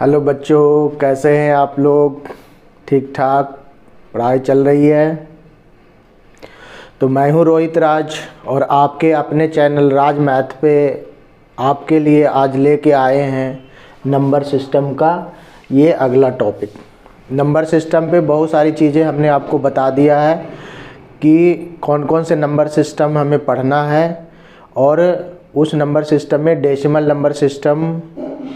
Hello बच्चों, कैसे हैं आप लोग? ठीक ठाक पढ़ाई चल रही है? तो मैं हूं रोहित राज और आपके अपने चैनल राज मैथ पे आपके लिए आज लेके आए हैं नंबर सिस्टम का ये अगला टॉपिक। नंबर सिस्टम पे बहुत सारी चीज़ें हमने आपको बता दिया है कि कौन कौन से नंबर सिस्टम हमें पढ़ना है और उस नंबर सिस्टम में डेसिमल नंबर सिस्टम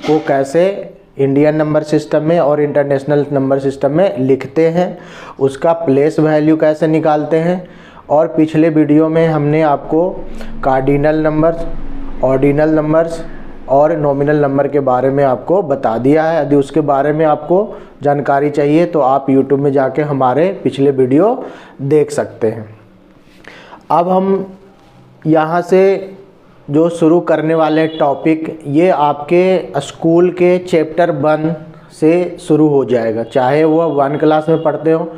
को कैसे इंडियन नंबर सिस्टम में और इंटरनेशनल नंबर सिस्टम में लिखते हैं, उसका प्लेस वैल्यू कैसे निकालते हैं। और पिछले वीडियो में हमने आपको कार्डिनल नंबर्स, ऑर्डिनल नंबर्स और नॉमिनल नंबर के बारे में आपको बता दिया है। यदि उसके बारे में आपको जानकारी चाहिए तो आप YouTube में जाके हमारे पिछले वीडियो देख सकते हैं। अब हम यहाँ से जो शुरू करने वाले टॉपिक, ये आपके स्कूल के चैप्टर 1 से शुरू हो जाएगा, चाहे वो 1 क्लास में पढ़ते हो,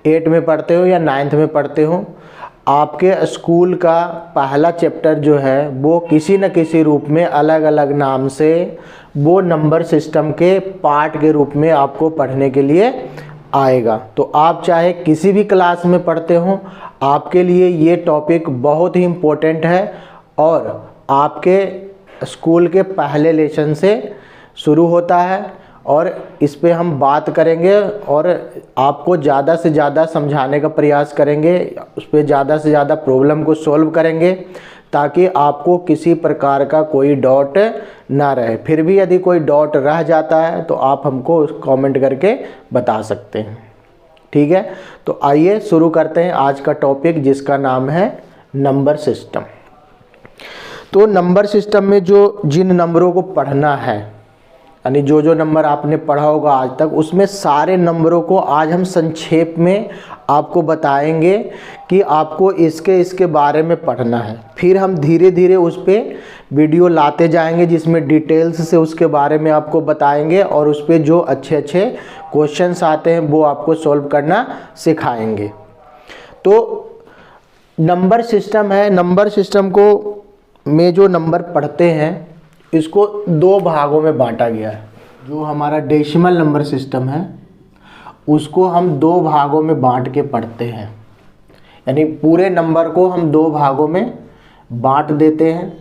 8 में पढ़ते हो या 9th में पढ़ते हो। आपके स्कूल का पहला चैप्टर जो है वो किसी न किसी रूप में अलग अलग नाम से वो नंबर सिस्टम के पार्ट के रूप में आपको पढ़ने के लिए आएगा। तो आप चाहे किसी भी क्लास में पढ़ते हो, आपके लिए ये टॉपिक बहुत ही इम्पोर्टेंट है और आपके स्कूल के पहले लेसन से शुरू होता है और इस पे हम बात करेंगे और आपको ज़्यादा से ज़्यादा समझाने का प्रयास करेंगे, उस पर ज़्यादा से ज़्यादा प्रॉब्लम को सॉल्व करेंगे ताकि आपको किसी प्रकार का कोई डाउट ना रहे। फिर भी यदि कोई डाउट रह जाता है तो आप हमको कमेंट करके बता सकते हैं, ठीक है। तो आइए शुरू करते हैं आज का टॉपिक, जिसका नाम है नंबर सिस्टम। तो नंबर सिस्टम में जिन नंबरों को पढ़ना है, यानी जो नंबर आपने पढ़ा होगा आज तक, उसमें सारे नंबरों को आज हम संक्षेप में आपको बताएंगे कि आपको इसके बारे में पढ़ना है। फिर हम धीरे धीरे उस पर वीडियो लाते जाएंगे जिसमें डिटेल्स से उसके बारे में आपको बताएंगे और उस पर जो अच्छे अच्छे क्वेश्चंस आते हैं वो आपको सॉल्व करना सिखाएंगे। तो नंबर सिस्टम है, नंबर सिस्टम को में जो नंबर पढ़ते हैं इसको 2 भागों में बांटा गया है। जो हमारा डेसिमल नंबर सिस्टम है उसको हम 2 भागों में बांट के पढ़ते हैं, यानी पूरे नंबर को हम 2 भागों में बांट देते हैं।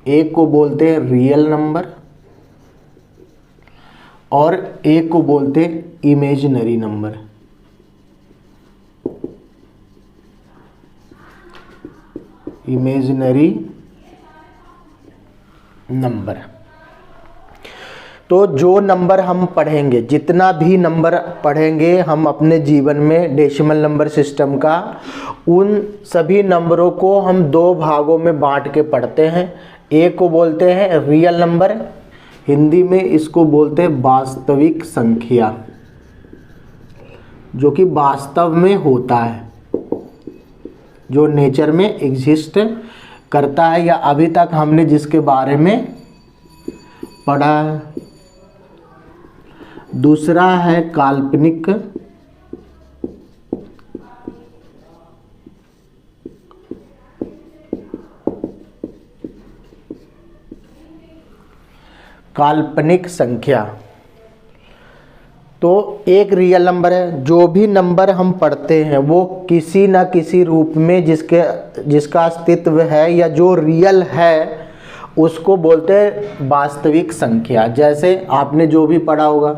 एक को बोलते हैं रियल नंबर और एक को बोलते हैं इमेजिनरी नंबर। Imaginary number. तो जो नंबर हम पढ़ेंगे, जितना भी नंबर पढ़ेंगे हम अपने जीवन में डेसिमल नंबर सिस्टम का, उन सभी नंबरों को हम 2 भागों में बांट के पढ़ते हैं। एक को बोलते हैं रियल नंबर, हिंदी में इसको बोलते हैं वास्तविक संख्या, जो कि वास्तव में होता है, जो नेचर में एग्जिस्ट करता है या अभी तक हमने जिसके बारे में पढ़ा है। दूसरा है काल्पनिक संख्या। तो एक रियल नंबर है, जो भी नंबर हम पढ़ते हैं वो किसी न किसी रूप में जिसका अस्तित्व है या जो रियल है उसको बोलते हैं वास्तविक संख्या। जैसे आपने जो भी पढ़ा होगा,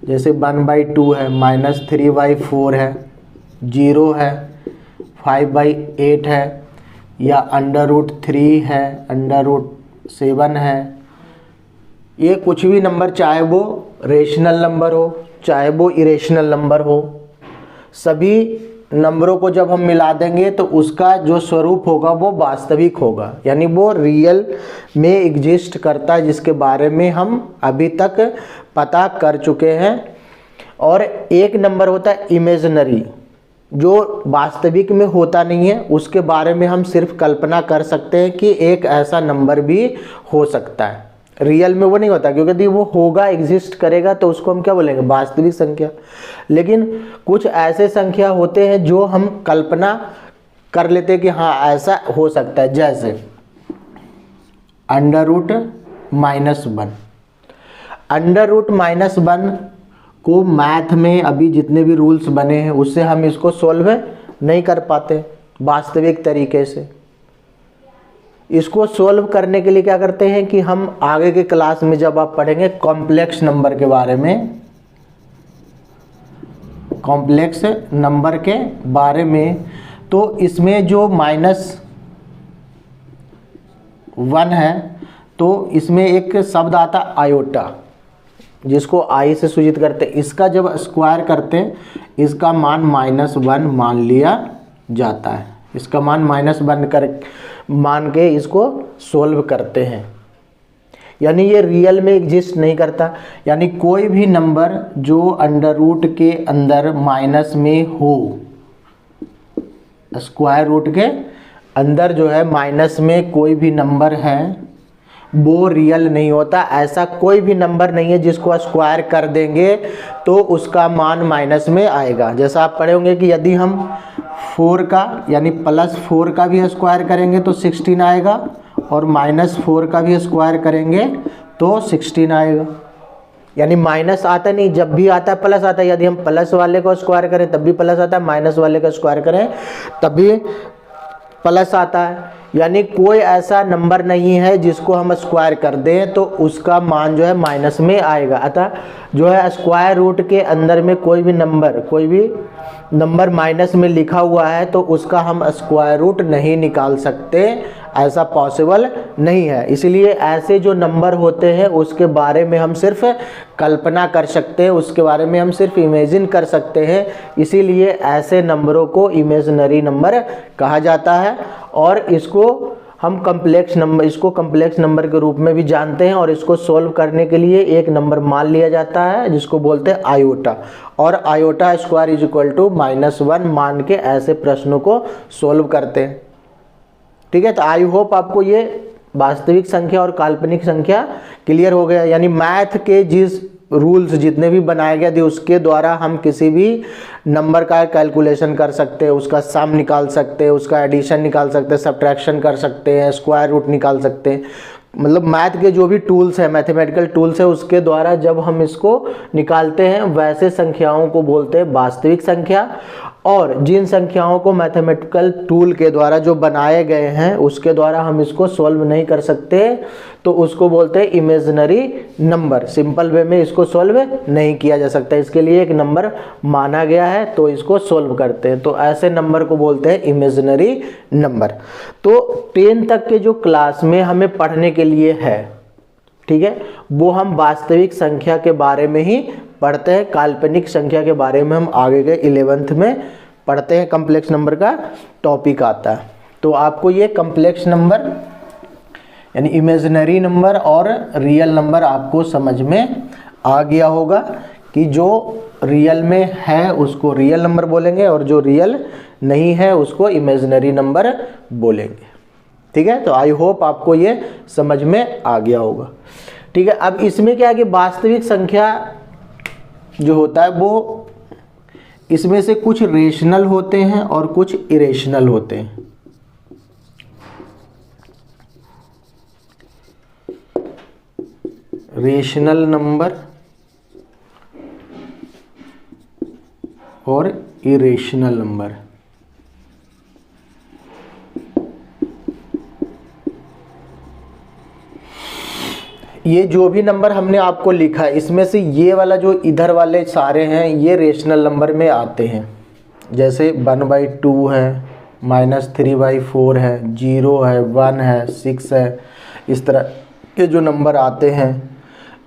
जैसे 1/2 है, -3/4 है, 0 है, 5/8 है या √3 है, √7 है। ये कुछ भी नंबर, चाहे वो रेशनल नंबर हो चाहे वो इरेशनल नंबर हो, सभी नंबरों को जब हम मिला देंगे तो उसका जो स्वरूप होगा वो वास्तविक होगा, यानी वो रियल में एग्जिस्ट करता है, जिसके बारे में हम अभी तक पता कर चुके हैं। और एक नंबर होता है इमेजिनरी, जो वास्तविक में होता नहीं है, उसके बारे में हम सिर्फ कल्पना कर सकते हैं कि एक ऐसा नंबर भी हो सकता है। रियल में वो नहीं होता, क्योंकि यदि वो होगा, एग्जिस्ट करेगा, तो उसको हम क्या बोलेंगे, वास्तविक संख्या। लेकिन कुछ ऐसे संख्या होते हैं जो हम कल्पना कर लेते हैं कि हाँ ऐसा हो सकता है, जैसे √-1। अंडर रूट -1 को मैथ में अभी जितने भी रूल्स बने हैं उससे हम इसको सॉल्व नहीं कर पाते वास्तविक तरीके से। इसको सॉल्व करने के लिए क्या करते हैं कि हम आगे के क्लास में जब आप पढ़ेंगे कॉम्प्लेक्स नंबर के बारे में, कॉम्प्लेक्स नंबर के बारे में, तो इसमें जो -1 है तो इसमें एक शब्द आता है आयोटा, जिसको आई से सूचित करते हैं। इसका जब स्क्वायर करते हैं इसका मान -1 मान लिया जाता है। इसका मान -1 मान के इसको सोल्व करते हैं। यानी ये रियल में एग्जिस्ट नहीं करता। यानी कोई भी नंबर जो अंडर रूट के अंदर माइनस में हो, स्क्वायर रूट के अंदर जो है माइनस में कोई भी नंबर है वो रियल नहीं होता। ऐसा कोई भी नंबर नहीं है जिसको स्क्वायर कर देंगे तो उसका मान माइनस में आएगा। जैसा आप पढ़े होंगे कि यदि हम 4 का यानी +4 का भी स्क्वायर करेंगे तो 16 आएगा और -4 का भी स्क्वायर करेंगे तो 16 आएगा। यानी माइनस आता नहीं, जब भी आता है प्लस आता है। यदि हम प्लस वाले को स्क्वायर करें तब भी प्लस आता है, माइनस वाले का स्क्वायर करें तब भी प्लस आता है। यानी कोई ऐसा नंबर नहीं है जिसको हम स्क्वायर कर दें तो उसका मान जो है माइनस में आएगा। अतः जो है स्क्वायर रूट के अंदर में कोई भी नंबर माइनस में लिखा हुआ है तो उसका हम स्क्वायर रूट नहीं निकाल सकते, ऐसा पॉसिबल नहीं है। इसलिए ऐसे जो नंबर होते हैं उसके बारे में हम सिर्फ कल्पना कर सकते हैं, उसके बारे में हम सिर्फ इमेजिन कर सकते हैं। इसीलिए ऐसे नंबरों को इमेजिनरी नंबर कहा जाता है और इसको हम कॉम्प्लेक्स नंबर के रूप में भी जानते हैं। और इसको सोल्व करने के लिए एक नंबर मान लिया जाता है जिसको बोलते हैं आयोटा, और iota square is equal to -1 मान के ऐसे प्रश्नों को सोल्व करते हैं। ठीक है, तो आई होप आपको ये वास्तविक संख्या और काल्पनिक संख्या क्लियर हो गया। यानी मैथ के जिस रूल्स जितने भी बनाए गए थे उसके द्वारा हम किसी भी नंबर का कैलकुलेशन कर सकते हैं, उसका सम निकाल सकते हैं, उसका एडिशन निकाल सकते हैं, सब्ट्रैक्शन कर सकते हैं, स्क्वायर रूट निकाल सकते हैं। मतलब मैथ के जो भी टूल्स है, मैथमेटिकल टूल्स है, उसके द्वारा जब हम इसको निकालते हैं वैसे संख्याओं को बोलते हैं वास्तविक संख्या। और जिन संख्याओं को मैथमेटिकल टूल के द्वारा जो बनाए गए हैं उसके द्वारा हम इसको सॉल्व नहीं कर सकते तो उसको बोलते हैं इमेजिनरी नंबर। सिंपल वे में इसको सॉल्व नहीं किया जा सकता, इसके लिए एक नंबर माना गया है तो इसको सॉल्व करते हैं। तो ऐसे नंबर को बोलते हैं इमेजिनरी नंबर। तो 10 तक के जो क्लास में हमें पढ़ने के लिए है, ठीक है, वो हम वास्तविक संख्या के बारे में ही पढ़ते हैं। काल्पनिक संख्या के बारे में हम आगे के 11th में पढ़ते हैं। कॉम्प्लेक्स नंबर का टॉपिक आता है तो आपको ये कॉम्प्लेक्स नंबर यानी इमेजिनरी नंबर और रियल नंबर आपको समझ में आ गया होगा कि जो रियल में है उसको रियल नंबर बोलेंगे और जो रियल नहीं है उसको इमेजिनरी नंबर बोलेंगे। ठीक है, तो आई होप आपको ये समझ में आ गया होगा। ठीक है, अब इसमें क्या है कि वास्तविक संख्या जो होता है वो इसमें से कुछ रेशनल होते हैं और कुछ इरेशनल होते हैं। रेशनल नंबर और इरेशनल नंबर। ये जो भी नंबर हमने आपको लिखा है इसमें से ये वाला जो इधर वाले सारे हैं ये रेशनल नंबर में आते हैं। जैसे 1/2 है, -3/4 है, 0 है, 1 है, 6 है, इस तरह के जो नंबर आते हैं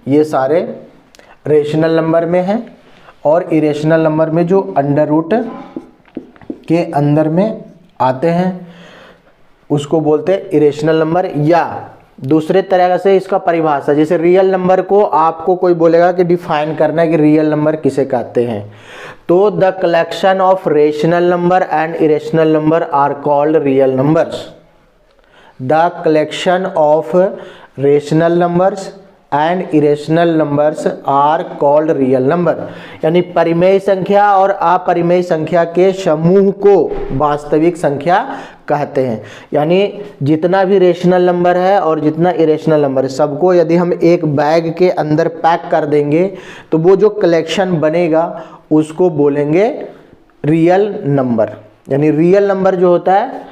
ये सारे रेशनल नंबर में हैं। और इरेशनल नंबर में जो अंडर रूट के अंदर में आते हैं उसको बोलते हैं इरेशनल नंबर। या दूसरे तरह से इसका परिभाषा, जैसे रियल नंबर को आपको कोई बोलेगा कि डिफाइन करना है कि रियल नंबर किसे कहते हैं, तो the collection of rational number and irrational number are called real numbers. The collection of rational numbers and irrational numbers are called real number. यानी परिमेय संख्या और अपरिमेय संख्या के समूह को वास्तविक संख्या कहते हैं। यानी जितना भी रेशनल नंबर है और जितना इरेशनल नंबर है, सबको यदि हम एक बैग के अंदर पैक कर देंगे तो वो जो कलेक्शन बनेगा उसको बोलेंगे रियल नंबर। यानी रियल नंबर जो होता है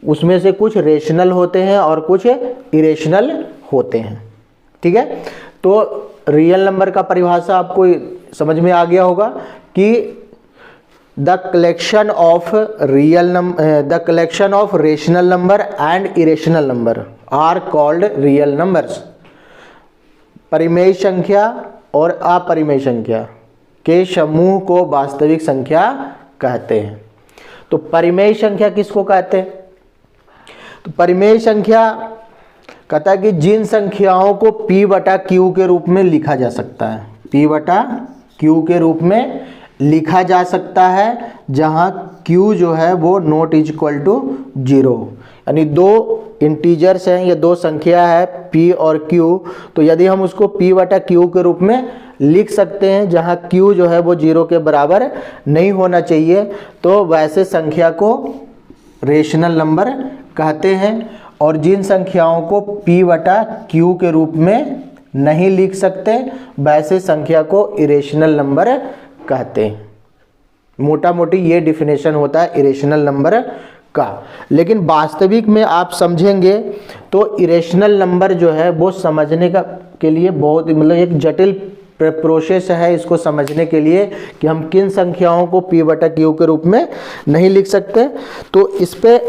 उसमें से कुछ रेशनल होते हैं और कुछ इरेशनल होते हैं। ठीक है, तो रियल नंबर का परिभाषा आपको समझ में आ गया होगा कि the collection of rational number and irrational number are called real numbers. परिमेय संख्या और अपरिमेय संख्या के समूह को वास्तविक संख्या कहते हैं। तो परिमेय संख्या किसको कहते हैं? तो परिमेय संख्या कहता है कि जिन संख्याओं को P बटा Q के रूप में लिखा जा सकता है, P बटा Q के रूप में लिखा जा सकता है, जहां Q जो है वो नॉट इज इक्वल टू 0। यानी दो इंटीजर्स हैं, ये दो संख्या है P और Q, तो यदि हम उसको P बटा Q के रूप में लिख सकते हैं जहां Q जो है वो 0 के बराबर नहीं होना चाहिए, तो वैसे संख्या को रेशनल नंबर कहते हैं। और जिन संख्याओं को P बटा Q के रूप में नहीं लिख सकते वैसे संख्या को इरेशनल नंबर कहते हैं। मोटा मोटी ये डिफिनेशन होता है इरेशनल नंबर का। लेकिन वास्तविक में आप समझेंगे तो इरेशनल नंबर जो है वो समझने के लिए बहुत मतलब एक जटिल प्रोसेस है इसको समझने के लिए कि हम किन संख्याओं को P बटा Q के रूप में नहीं लिख सकते। तो इस पे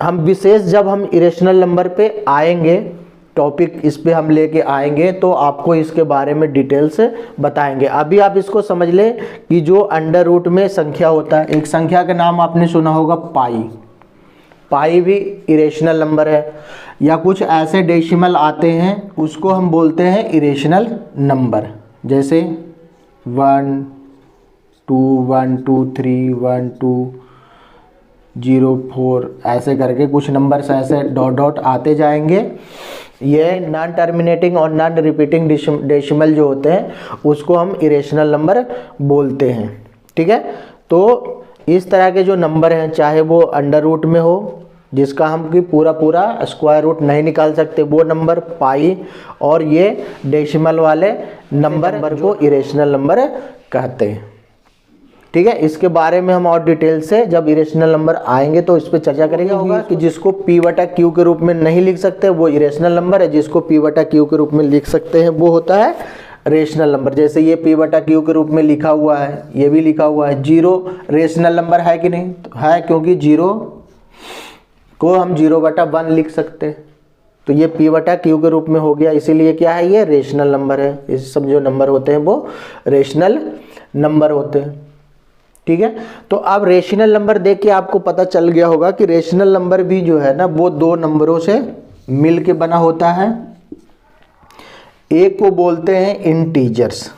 हम विशेष जब हम इरेशनल नंबर पे आएंगे, टॉपिक इस पे हम लेके आएंगे तो आपको इसके बारे में डिटेल से बताएंगे। अभी आप इसको समझ ले कि जो अंडर रूट में संख्या होता है, एक संख्या का नाम आपने सुना होगा पाई। पाई भी इरेशनल नंबर है, या कुछ ऐसे डेसिमल आते हैं उसको हम बोलते हैं इरेशनल नंबर, जैसे 1 2 1 2 3 1 2 0 4 ऐसे करके कुछ नंबर्स ऐसे डॉट डॉट आते जाएंगे। ये नॉन टर्मिनेटिंग और नॉन रिपीटिंग डेसिमल जो होते हैं उसको हम इरेशनल नंबर बोलते हैं। ठीक है, तो इस तरह के जो नंबर हैं, चाहे वो अंडर रूट में हो जिसका हम कि पूरा स्क्वायर रूट नहीं निकाल सकते वो नंबर पाई, और ये डेसिमल वाले नंबर को इरेशनल नंबर कहते हैं। ठीक है, इसके बारे में हम और डिटेल से जब इरेशनल नंबर आएंगे तो इस पर चर्चा करेंगे। होगा कि जिसको P बटा Q के रूप में नहीं लिख सकते वो इरेशनल नंबर है, जिसको P बटा Q के रूप में लिख सकते हैं वो होता है रेशनल नंबर। जैसे ये P बटा Q के रूप में लिखा हुआ है, ये भी लिखा हुआ है। 0 रेशनल नंबर है कि नहीं? तो है, क्योंकि 0 को हम 0 बटा 1 लिख सकते हैं, तो ये P बटा Q के रूप में हो गया, इसीलिए क्या है, ये रेशनल नंबर है। ये सब जो नंबर होते हैं वो रेशनल नंबर होते हैं। ठीक है, तो अब रेशनल नंबर देख के आपको पता चल गया होगा कि रेशनल नंबर भी जो है ना वो दो नंबरों से मिल के बना होता है। एक को बोलते हैं इंटीजर्स,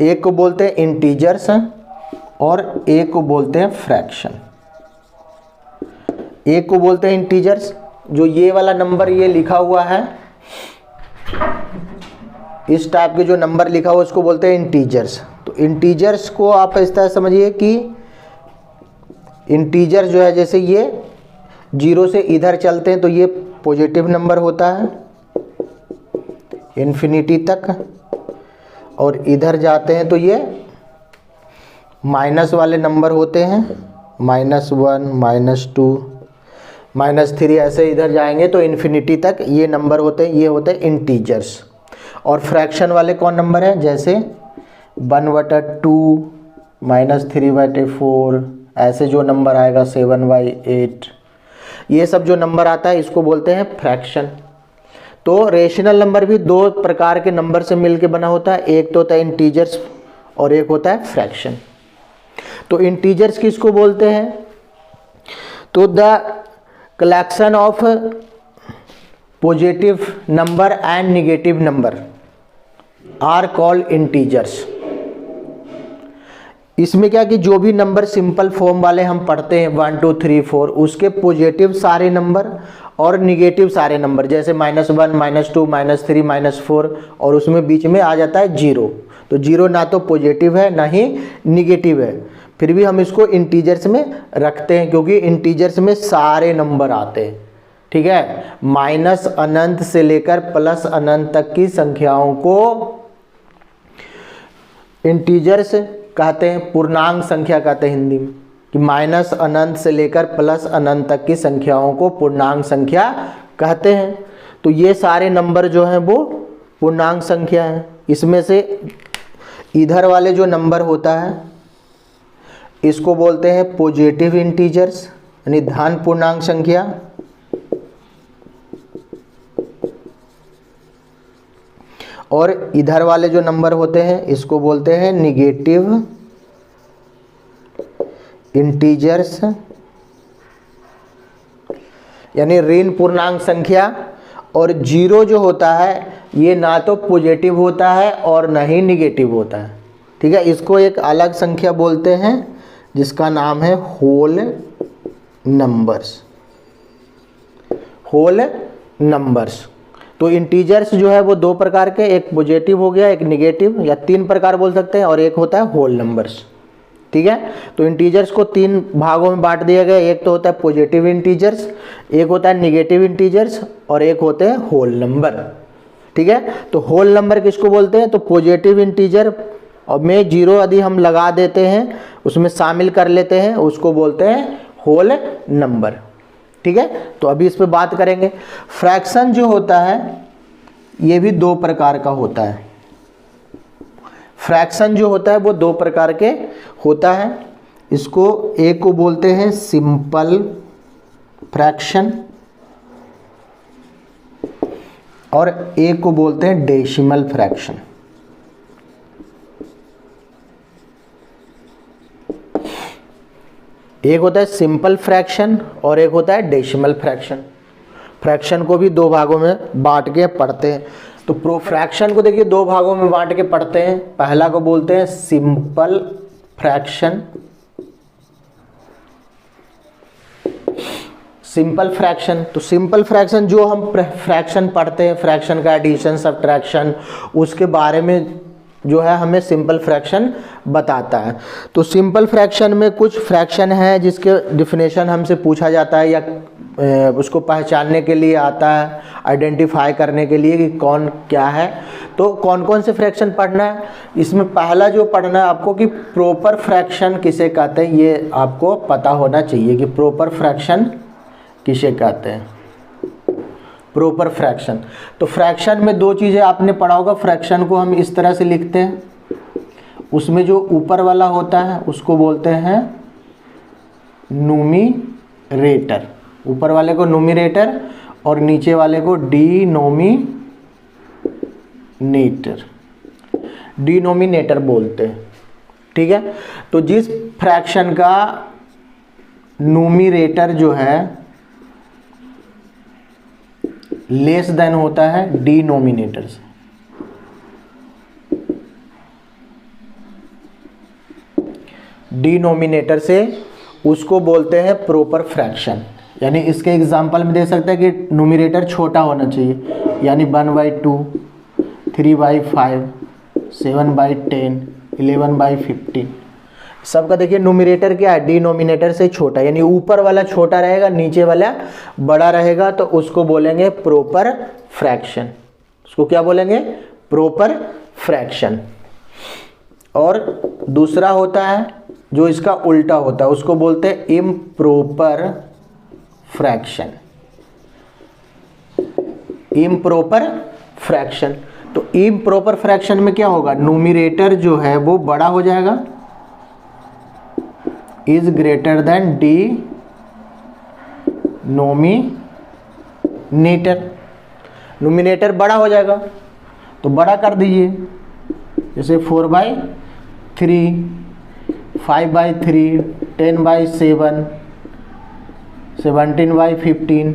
एक को बोलते हैं इंटीजर्स और एक को बोलते हैं फ्रैक्शन। एक को बोलते हैं इंटीजर्स, जो ये वाला नंबर ये लिखा हुआ है, इस टाइप के जो नंबर लिखा हुआ उसको बोलते हैं इंटीजर्स। तो इंटीजर्स को आप इस तरह समझिए कि इंटीजर जो है, जैसे ये 0 से इधर चलते हैं तो ये पॉजिटिव नंबर होता है इन्फिनिटी तक, और इधर जाते हैं तो ये माइनस वाले नंबर होते हैं, -1 -2 -3 ऐसे इधर जाएंगे तो इन्फिनिटी तक ये नंबर होते हैं, ये होते हैं इंटीजर्स। और फ्रैक्शन वाले कौन नंबर हैं, जैसे 1/2 -3/4 ऐसे जो नंबर आएगा 7/8, ये सब जो नंबर आता है इसको बोलते हैं फ्रैक्शन। तो रेशनल नंबर भी दो प्रकार के नंबर से मिलके बना होता है, एक तो होता है इंटीजर्स और एक होता है फ्रैक्शन। तो इंटीजर्स किसको बोलते हैं, तो the collection of positive number and negative number are called integers. इसमें क्या कि जो भी नंबर सिंपल फॉर्म वाले हम पढ़ते हैं 1 2 3 4, उसके पॉजिटिव सारे नंबर और निगेटिव सारे नंबर, जैसे -1, -2, -3, -4, और उसमें बीच में आ जाता है 0। तो 0 ना तो पॉजिटिव है ना ही निगेटिव है, फिर भी हम इसको इंटीजर्स में रखते हैं क्योंकि इंटीजर्स में सारे नंबर आते हैं। ठीक है, माइनस अनंत से लेकर प्लस अनंत तक की संख्याओं को इंटीजर्स कहते हैं, पूर्णांक संख्या कहते हैं हिंदी में, कि माइनस अनंत से लेकर प्लस अनंत तक की संख्याओं को पूर्णांक संख्या कहते हैं। तो ये सारे नंबर जो हैं वो पूर्णांक संख्या हैं। इसमें से इधर वाले जो नंबर होता है इसको बोलते हैं पॉजिटिव इंटीजर्स, यानी धन पूर्णांक संख्या, और इधर वाले जो नंबर होते हैं इसको बोलते हैं निगेटिव इंटीजर्स, यानी ऋण पूर्णांक संख्या। और 0 जो होता है ये ना तो पॉजिटिव होता है और ना ही निगेटिव होता है। ठीक है, इसको एक अलग संख्या बोलते हैं जिसका नाम है होल नंबर्स। Whole numbers. तो इंटीजर्स जो है वो 2 प्रकार के, एक पॉजिटिव हो गया, एक निगेटिव, या 3 प्रकार बोल सकते हैं, और एक होता है होल नंबर्स। ठीक है, तो इंटीजर्स को 3 भागों में बांट दिया गया। एक तो होता है पॉजिटिव इंटीजर्स, एक होता है निगेटिव इंटीजर्स, और एक होते हैं होल नंबर। ठीक है, तो होल नंबर किसको बोलते हैं? तो पॉजिटिव इंटीजर और में 0 यदि हम लगा देते हैं, उसमें शामिल कर लेते हैं, उसको बोलते हैं होल नंबर। ठीक है, तो अभी इस पे बात करेंगे। फ्रैक्शन जो होता है ये भी 2 प्रकार का होता है। फ्रैक्शन जो होता है वो 2 प्रकार के होता है। इसको एक को बोलते हैं सिंपल फ्रैक्शन और एक को बोलते हैं डेसिमल फ्रैक्शन। एक होता है सिंपल फ्रैक्शन और एक होता है डेसिमल फ्रैक्शन। फ्रैक्शन को भी 2 भागों में बांट के पढ़ते हैं। तो फ्रैक्शन को देखिए 2 भागों में बांट के पढ़ते हैं। पहला को बोलते हैं सिंपल फ्रैक्शन। सिंपल फ्रैक्शन, तो सिंपल फ्रैक्शन जो हम फ्रैक्शन पढ़ते हैं, फ्रैक्शन का एडिशन सब्ट्रैक्शन, उसके बारे में जो है हमें सिंपल फ्रैक्शन बताता है। तो सिंपल फ्रैक्शन में कुछ फ्रैक्शन है जिसके डिफिनेशन हमसे पूछा जाता है या उसको पहचानने के लिए आता है, आइडेंटिफाई करने के लिए कि कौन क्या है। तो कौन कौन से फ्रैक्शन पढ़ना है, इसमें पहला जो पढ़ना है आपको कि प्रॉपर फ्रैक्शन किसे कहते हैं, ये आपको पता होना चाहिए कि प्रॉपर फ्रैक्शन किसे कहते हैं। प्रॉपर फ्रैक्शन, तो फ्रैक्शन में 2 चीज़ें आपने पढ़ा होगा। फ्रैक्शन को हम इस तरह से लिखते हैं, उसमें जो ऊपर वाला होता है उसको बोलते हैं न्यूमरेटर, ऊपर वाले को न्यूमरेटर और नीचे वाले को डिनोमिनेटर बोलते हैं। ठीक है, तो जिस फ्रैक्शन का न्यूमरेटर जो है लेस देन होता है डिनोमिनेटर से, डिनोमिनेटर से, उसको बोलते हैं प्रॉपर फ्रैक्शन। यानी इसके एग्जांपल में दे सकते हैं कि न्यूमरेटर छोटा होना चाहिए, यानी 1/2, 3/5, 7/10, 11/15। सबका देखिए न्यूमरेटर क्या है, डिनोमिनेटर से छोटा, यानी ऊपर वाला छोटा रहेगा, नीचे वाला बड़ा रहेगा, तो उसको बोलेंगे प्रॉपर फ्रैक्शन। उसको क्या बोलेंगे? Proper fraction. और दूसरा होता है जो इसका उल्टा होता है, उसको बोलते हैं इम्प्रॉपर फ्रैक्शन। इम्प्रॉपर फ्रैक्शन, तो इम्प्रॉपर फ्रैक्शन में क्या होगा, न्यूमरेटर जो है वो बड़ा हो जाएगा, is greater than denominator. Numerator बड़ा हो जाएगा तो बड़ा कर दीजिए, जैसे 4/3, 5/3, 10/7, 17/15।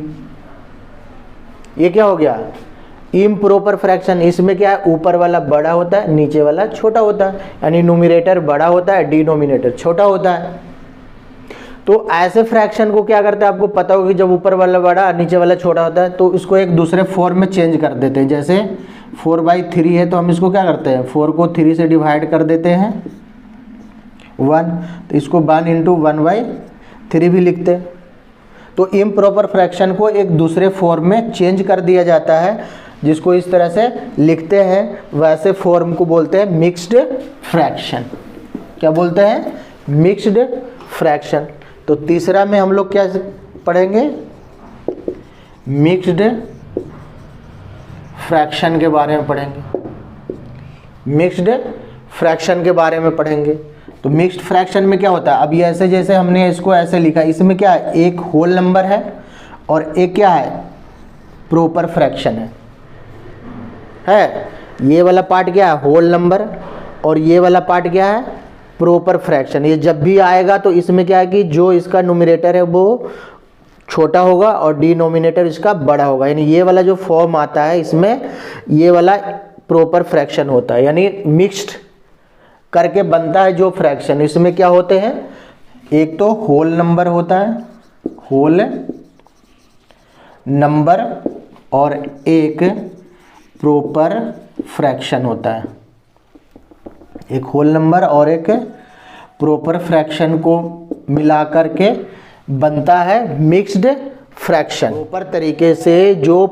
ये क्या हो गया? Improper fraction. इसमें क्या है, ऊपर वाला बड़ा होता है, नीचे वाला छोटा होता है, यानी न्यूमरेटर बड़ा होता है, डिनोमिनेटर छोटा होता है। तो ऐसे फ्रैक्शन को क्या करते हैं, आपको पता होगा कि जब ऊपर वाला बड़ा नीचे वाला छोटा होता है तो इसको एक दूसरे फॉर्म में चेंज कर देते हैं। जैसे 4/3 है तो हम इसको क्या करते हैं, 4 को 3 से डिवाइड कर देते हैं 1, तो इसको 1 × 1/3 भी लिखते हैं। तो इम्प्रॉपर फ्रैक्शन को एक दूसरे फॉर्म में चेंज कर दिया जाता है, जिसको इस तरह से लिखते हैं, वैसे फॉर्म को बोलते हैं मिक्स्ड फ्रैक्शन। क्या बोलते हैं, मिक्स्ड फ्रैक्शन। तो तीसरा में हम लोग क्या पढ़ेंगे, मिक्स्ड फ्रैक्शन के बारे में पढ़ेंगे, मिक्स्ड फ्रैक्शन के बारे में पढ़ेंगे। तो मिक्स्ड फ्रैक्शन में क्या होता है, अब ये ऐसे जैसे हमने इसको ऐसे लिखा, इसमें क्या है, एक होल नंबर है और एक क्या है, प्रॉपर फ्रैक्शन है। ये वाला पार्ट क्या है, होल नंबर, और ये वाला पार्ट क्या है, प्रॉपर फ्रैक्शन। ये जब भी आएगा तो इसमें क्या है कि जो इसका न्यूमरेटर है वो छोटा होगा और डिनोमिनेटर इसका बड़ा होगा, यानी ये वाला जो फॉर्म आता है इसमें ये वाला प्रॉपर फ्रैक्शन होता है, यानी मिक्स्ड करके बनता है जो फ्रैक्शन। इसमें क्या होते हैं, एक तो होल नंबर होता है, होल नंबर, और एक प्रॉपर फ्रैक्शन होता है। एक होल नंबर और एक प्रॉपर फ्रैक्शन को मिलाकर के बनता है मिक्स्ड फ्रैक्शन। प्रॉपर तरीके से जो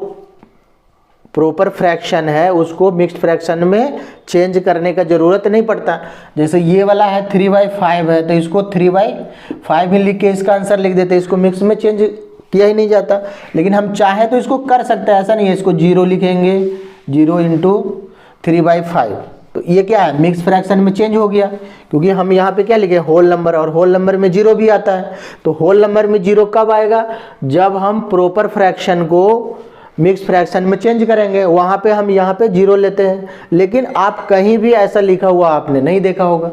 प्रॉपर फ्रैक्शन है उसको मिक्स्ड फ्रैक्शन में चेंज करने का ज़रूरत नहीं पड़ता। जैसे ये वाला है 3/5 है तो इसको 3/5 ही लिख के इसका आंसर लिख देते हैं, इसको मिक्स में चेंज किया ही नहीं जाता। लेकिन हम चाहे तो इसको कर सकते हैं, ऐसा नहीं है, इसको 0 लिखेंगे, 0 × 3/5, तो ये क्या है, मिक्स फ्रैक्शन में चेंज हो गया, क्योंकि हम यहाँ पे क्या लिखे, होल नंबर, और होल नंबर में 0 भी आता है। तो होल नंबर में 0 कब आएगा, जब हम प्रॉपर फ्रैक्शन को मिक्स फ्रैक्शन में चेंज करेंगे, वहाँ पे हम यहाँ पे 0 लेते हैं। लेकिन आप कहीं भी ऐसा लिखा हुआ आपने नहीं देखा होगा,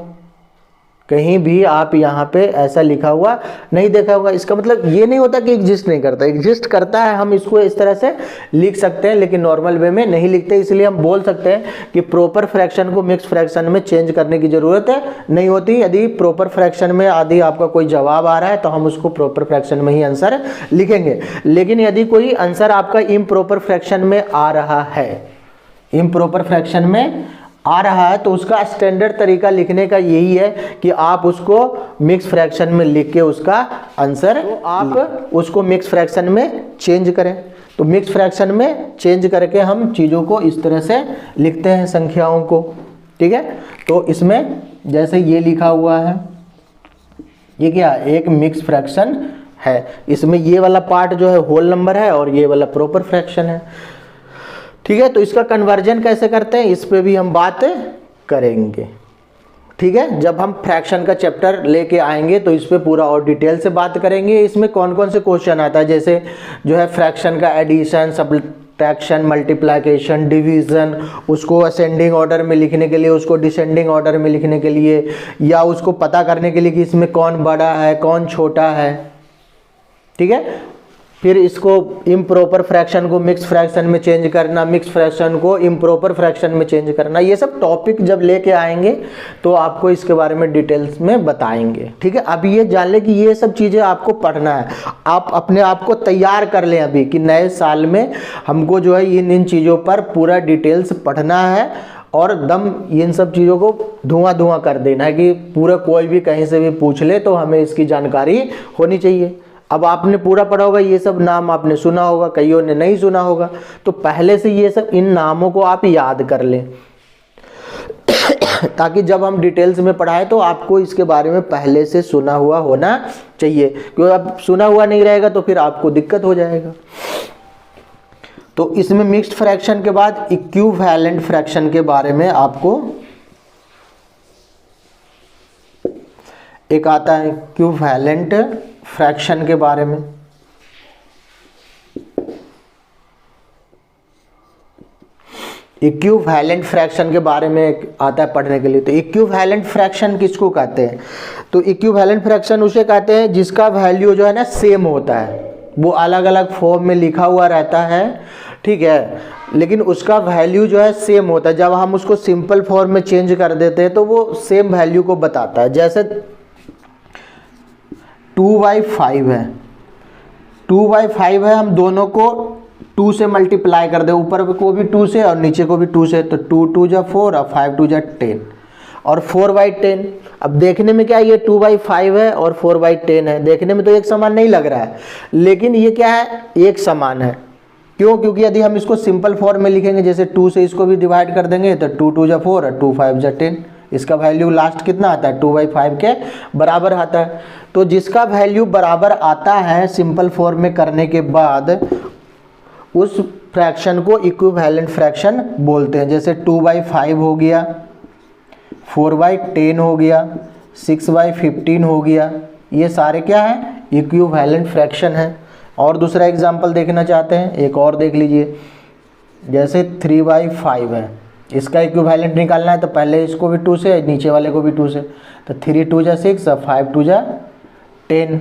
कहीं भी आप यहाँ पे ऐसा लिखा हुआ नहीं देखा होगा। इसका मतलब ये नहीं होता कि एग्जिस्ट नहीं करता, एग्जिस्ट करता है, हम इसको इस तरह से लिख सकते हैं, लेकिन नॉर्मल वे में नहीं लिखते। इसलिए हम बोल सकते हैं कि प्रॉपर फ्रैक्शन को मिक्स फ्रैक्शन में चेंज करने की ज़रूरत नहीं होती। यदि प्रॉपर फ्रैक्शन में आदि आपका कोई जवाब आ रहा है तो हम उसको प्रॉपर फ्रैक्शन में ही आंसर लिखेंगे। लेकिन यदि कोई आंसर आपका इम्प्रॉपर फ्रैक्शन में आ रहा है, इम्प्रॉपर फ्रैक्शन में आ रहा है, तो उसका स्टैंडर्ड तरीका लिखने का यही है कि आप उसको मिक्स फ्रैक्शन में लिख के उसका आंसर, तो आप उसको मिक्स फ्रैक्शन में चेंज करें। तो मिक्स फ्रैक्शन में चेंज करके हम चीज़ों को इस तरह से लिखते हैं, संख्याओं को, ठीक है। तो इसमें जैसे ये लिखा हुआ है, ये क्या, एक मिक्स फ्रैक्शन है। इसमें ये वाला पार्ट जो है होल नंबर है और ये वाला प्रॉपर फ्रैक्शन है, ठीक है। तो इसका कन्वर्जन कैसे करते हैं इस पे भी हम बात करेंगे, ठीक है। जब हम फ्रैक्शन का चैप्टर लेके आएंगे तो इस पे पूरा और डिटेल से बात करेंगे। इसमें कौन कौन से क्वेश्चन आता है, जैसे जो है फ्रैक्शन का एडिशन, सब्ट्रैक्शन, मल्टीप्लिकेशन, डिवीजन, उसको असेंडिंग ऑर्डर में लिखने के लिए, उसको डिसेंडिंग ऑर्डर में लिखने के लिए, या उसको पता करने के लिए कि इसमें कौन बड़ा है कौन छोटा है, ठीक है। फिर इसको इम्प्रॉपर फ्रैक्शन को मिक्स फ्रैक्शन में चेंज करना, मिक्स फ्रैक्शन को इम्प्रॉपर फ्रैक्शन में चेंज करना, ये सब टॉपिक जब लेके आएंगे तो आपको इसके बारे में डिटेल्स में बताएंगे, ठीक है। अभी ये जान ले कि ये सब चीज़ें आपको पढ़ना है, आप अपने आप को तैयार कर लें अभी कि नए साल में हमको जो है इन चीज़ों पर पूरा डिटेल्स पढ़ना है और दम इन सब चीज़ों को धुआं कर देना है कि पूरा कोई भी कहीं से भी पूछ ले तो हमें इसकी जानकारी होनी चाहिए। अब आपने पूरा पढ़ा होगा, ये सब नाम आपने सुना होगा, कईयों ने नहीं सुना होगा, तो पहले से ये सब इन नामों को आप याद कर लें ताकि जब हम डिटेल्स में पढ़ाएं तो आपको इसके बारे में पहले से सुना हुआ होना चाहिए, क्योंकि अब सुना हुआ नहीं रहेगा तो फिर आपको दिक्कत हो जाएगा। तो इसमें मिक्स्ड फ्रैक्शन के बाद इक्विवेलेंट फ्रैक्शन के बारे में आपको एक आता है, इक्विवेलेंट फ्रैक्शन के बारे में। इक्विवेलेंट फ्रैक्शन के बारे में आता है पढ़ने के लिए। तो इक्विवेलेंट फ्रैक्शन किसको कहते हैं, तो इक्विवेलेंट फ्रैक्शन उसे कहते हैं जिसका वैल्यू जो है ना सेम होता है, वो अलग अलग फॉर्म में लिखा हुआ रहता है, ठीक है, लेकिन उसका वैल्यू जो है सेम होता है। जब हम उसको सिंपल फॉर्म में चेंज कर देते हैं तो वो सेम वैल्यू को बताता है। जैसे 2/5 है, 2/5 है, हम दोनों को 2 से मल्टीप्लाई कर दे, ऊपर को भी 2 से और नीचे को भी 2 से, तो 2 2 जा 4 और 5 2 जा 10 और 4/10। अब देखने में क्या है, ये 2/5 है और 4/10 है, देखने में तो एक समान नहीं लग रहा है, लेकिन ये क्या है, एक समान है। क्यों? क्योंकि यदि हम इसको सिंपल फॉर्म में लिखेंगे, जैसे 2 से इसको भी डिवाइड कर देंगे तो 2 2 जा 4 और 2 5 जा 10, इसका वैल्यू लास्ट कितना आता है, 2/5 के बराबर आता है। तो जिसका वैल्यू बराबर आता है सिंपल फॉर्म में करने के बाद, उस फ्रैक्शन को इक्विवेलेंट फ्रैक्शन बोलते हैं। जैसे 2/5 हो गया, 4/10 हो गया, 6/15 हो गया, ये सारे क्या है, इक्विवेलेंट फ्रैक्शन है। और दूसरा एग्जांपल देखना चाहते हैं, एक और देख लीजिए, जैसे 3/5 है, इसका इक्विवेलेंट निकालना है तो पहले इसको भी 2 से, नीचे वाले को भी 2 से, तो 3 2 जा 6 और 5 2 जा 10,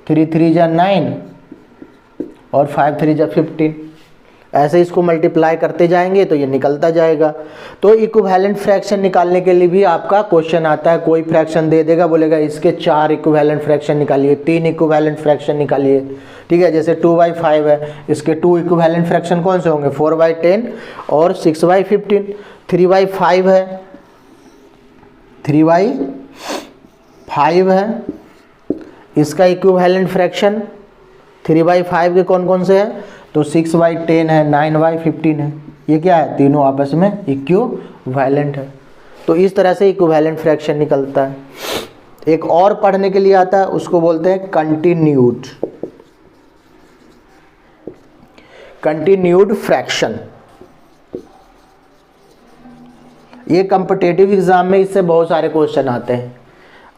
3 3 जा 9 और 5 3 जा 15। ऐसे इसको मल्टीप्लाई करते जाएंगे तो ये निकलता जाएगा। तो इक्विवेलेंट फ्रैक्शन निकालने के लिए भी आपका क्वेश्चन आता है, कोई फ्रैक्शन दे देगा, बोलेगा इसके 4 इक्विवेलेंट फ्रैक्शन निकालिए, 3 इक्विवेलेंट फ्रैक्शन निकालिए, ठीक है। जैसे 2/5 है, इसके 2 इक्विवेलेंट फ्रैक्शन कौन से होंगे, 4/10 और 6/15। 3/5 है, 3/5 है, इसका इक्विवेलेंट फ्रैक्शन 3/5 के कौन कौन से हैं, तो 6/10 है, 9/15 है, ये क्या है, तीनों आपस में इक्विवेलेंट है। तो इस तरह से इक्विवेलेंट फ्रैक्शन निकलता है। एक और पढ़ने के लिए आता है, उसको बोलते हैं कंटिन्यूड फ्रैक्शन। ये कॉम्पिटिटिव एग्जाम में इससे बहुत सारे क्वेश्चन आते हैं।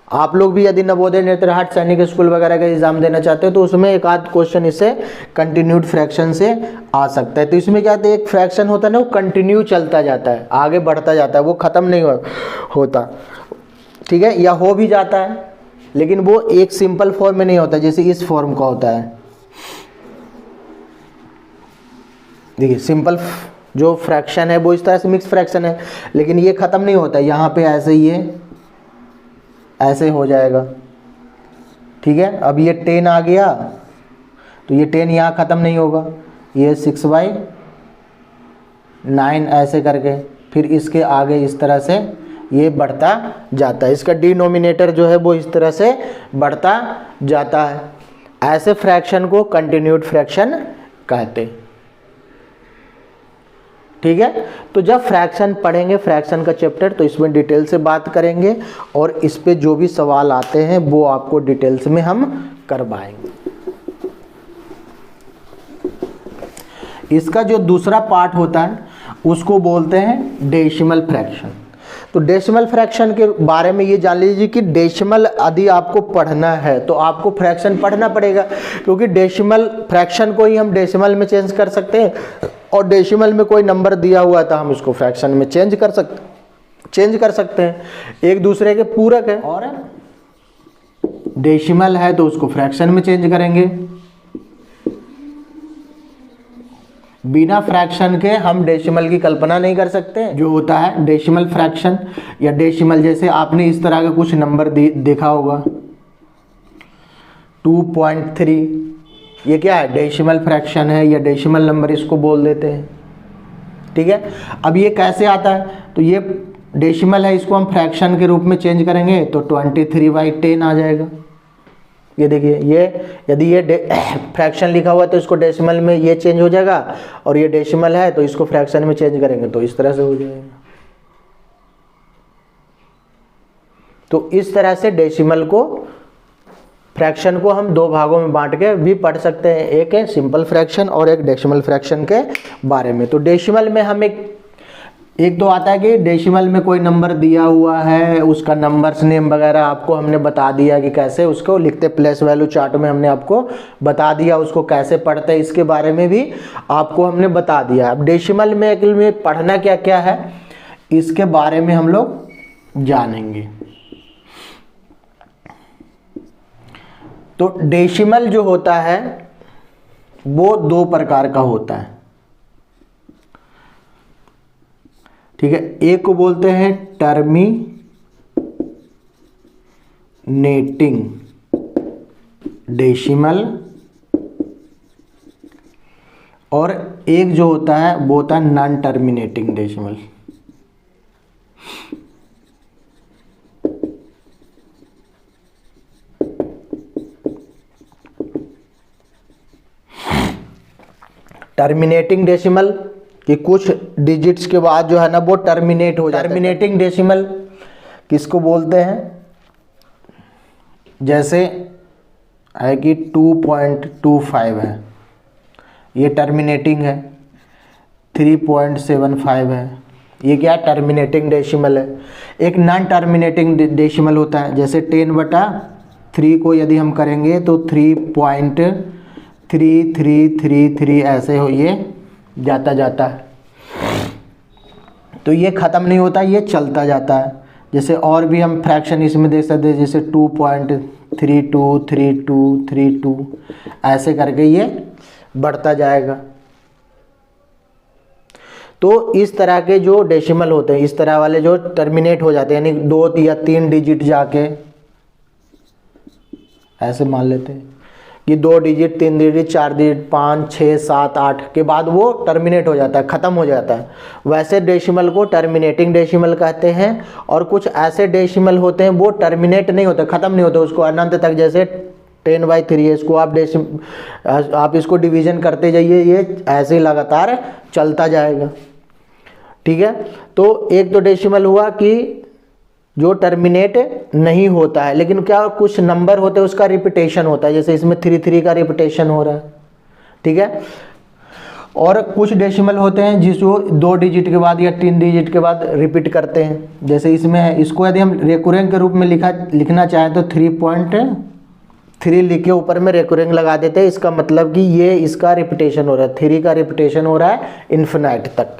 आप लोग भी यदि नवोदय नेत्रहाट सैनिक स्कूल वगैरह का एग्जाम देना चाहते हो तो उसमें एक आध क्वेश्चन इससे कंटिन्यूड फ्रैक्शन से आ सकता है। तो इसमें क्या होता है, एक फ्रैक्शन होता है ना, वो कंटिन्यू चलता जाता है, आगे बढ़ता जाता है, वो ख़त्म नहीं होता, ठीक है, या हो भी जाता है लेकिन वो एक सिंपल फॉर्म में नहीं होता, जैसे इस फॉर्म का होता है। देखिए सिंपल जो फ्रैक्शन है वो इस तरह से मिक्स फ्रैक्शन है, लेकिन ये ख़त्म नहीं होता, यहाँ पे ऐसे ये ऐसे हो जाएगा, ठीक है। अब ये 10 आ गया तो ये 10 यहाँ ख़त्म नहीं होगा, ये 6/9 ऐसे करके फिर इसके आगे इस तरह से ये बढ़ता जाता है, इसका डिनोमिनेटर जो है वो इस तरह से बढ़ता जाता है। ऐसे फ्रैक्शन को कंटिन्यूड फ्रैक्शन कहते हैं, ठीक है। तो जब फ्रैक्शन पढ़ेंगे, फ्रैक्शन का चैप्टर, तो इसमें डिटेल से बात करेंगे और इस पे जो भी सवाल आते हैं वो आपको डिटेल्स में हम करवाएंगे। इसका जो दूसरा पार्ट होता है उसको बोलते हैं डेसिमल फ्रैक्शन। तो डेसिमल फ्रैक्शन के बारे में ये जान लीजिए कि डेसिमल यदि आपको पढ़ना है तो आपको फ्रैक्शन पढ़ना पड़ेगा, क्योंकि डेसिमल फ्रैक्शन को ही हम डेसिमल में चेंज कर सकते हैं, और डेसिमल में कोई नंबर दिया हुआ था हम उसको फ्रैक्शन में चेंज कर सकते हैं, एक दूसरे के पूरक है। और डेसिमल है तो उसको फ्रैक्शन में चेंज करेंगे, बिना फ्रैक्शन के हम डेसिमल की कल्पना नहीं कर सकते। जो होता है डेसिमल फ्रैक्शन या डेसिमल, जैसे आपने इस तरह का कुछ नंबर देखा होगा 2.3, ये क्या है, डेसिमल फ्रैक्शन है या डेसिमल नंबर इसको बोल देते हैं, ठीक है। अब ये कैसे आता है, तो ये डेसिमल है, इसको हम फ्रैक्शन के रूप में चेंज करेंगे तो 23/10 आ जाएगा। ये देखिए, ये यदि ये फ्रैक्शन लिखा हुआ है तो इसको डेसिमल में ये चेंज हो जाएगा, और ये डेसिमल है तो इसको फ्रैक्शन में चेंज करेंगे तो इस तरह से हो जाएगा। तो इस तरह से डेसिमल को, फ्रैक्शन को हम दो भागों में बांट के भी पढ़ सकते हैं, एक है सिंपल फ्रैक्शन और एक डेसिमल फ्रैक्शन के बारे में। तो डेसिमल में हम एक तो आता है कि डेसिमल में कोई नंबर दिया हुआ है, उसका नंबर्स नेम वगैरह आपको हमने बता दिया कि कैसे उसको लिखते, प्लेस वैल्यू चार्ट में हमने आपको बता दिया, उसको कैसे पढ़ते हैं इसके बारे में भी आपको हमने बता दिया। अब डेसिमल में पढ़ना क्या क्या है इसके बारे में हम लोग जानेंगे। तो डेसिमल जो होता है वो दो प्रकार का होता है, ठीक है। एक को बोलते हैं टर्मिनेटिंग डेसिमल, और एक जो होता है वो होता है non terminating decimal. Terminating decimal कि कुछ डिजिट्स के बाद जो है ना वो टर्मिनेट हो जाता है। टर्मिनेटिंग डेसिमल किसको बोलते हैं? जैसे है कि 2.25 है, ये टर्मिनेटिंग है। 3.75 है, ये क्या टर्मिनेटिंग डेसिमल है। एक नॉन टर्मिनेटिंग डेसिमल होता है, जैसे 10/3 को यदि हम करेंगे तो 3.3333 ऐसे हो, ये जाता है। तो ये ख़त्म नहीं होता, ये चलता जाता है। जैसे और भी हम फ्रैक्शन इसमें देख सकते हैं, जैसे 2.323232 ऐसे करके ये बढ़ता जाएगा। तो इस तरह के जो डेसिमल होते हैं, इस तरह वाले जो टर्मिनेट हो जाते हैं, यानी 2 या 3 डिजिट जाके, ऐसे मान लेते हैं कि 2 डिजिट, 3 डिजिट, 4 डिजिट, 5, 6, 7, 8 के बाद वो टर्मिनेट हो जाता है, ख़त्म हो जाता है। वैसे डेसिमल को टर्मिनेटिंग डेसिमल कहते हैं। और कुछ ऐसे डेसिमल होते हैं वो टर्मिनेट नहीं होते, ख़त्म नहीं होते, उसको अनंत तक, जैसे 10/3 है, इसको आप इसको डिवीज़न करते जाइए, ये ऐसे लगातार चलता जाएगा। ठीक है, तो एक तो डेसिमल हुआ कि जो टर्मिनेट नहीं होता है, लेकिन क्या कुछ नंबर होते हैं उसका रिपीटेशन होता है, जैसे इसमें 3 का रिपीटेशन हो रहा है। ठीक है, और कुछ डेसिमल होते हैं जिसको 2 डिजिट के बाद या 3 डिजिट के बाद रिपीट करते हैं, जैसे इसमें है। इसको यदि हम रेकुरेंग के रूप में लिखना चाहें तो 3.3 लिख के ऊपर में रेकुरेंग लगा देते हैं। इसका मतलब कि ये इसका रिपीटेशन हो रहा है, 3 का रिपीटेशन हो रहा है इन्फिनाइट तक।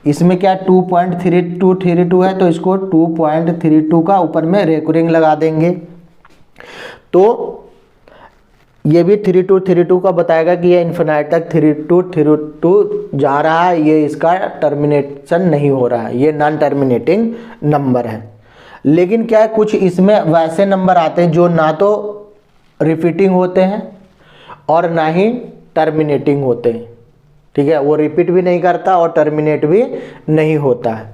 इसमें क्या 2.3232 है, तो इसको 2.32 का ऊपर में रेकुरेंग लगा देंगे। तो ये भी 3232 का बताएगा कि ये इन्फिनाइट तक 3232 जा रहा है, ये इसका टर्मिनेशन नहीं हो रहा है, ये नॉन टर्मिनेटिंग नंबर है। लेकिन क्या है, कुछ इसमें वैसे नंबर आते हैं जो ना तो रिपीटिंग होते हैं और ना ही टर्मिनेटिंग होते हैं। ठीक है, वो रिपीट भी नहीं करता और टर्मिनेट भी नहीं होता है।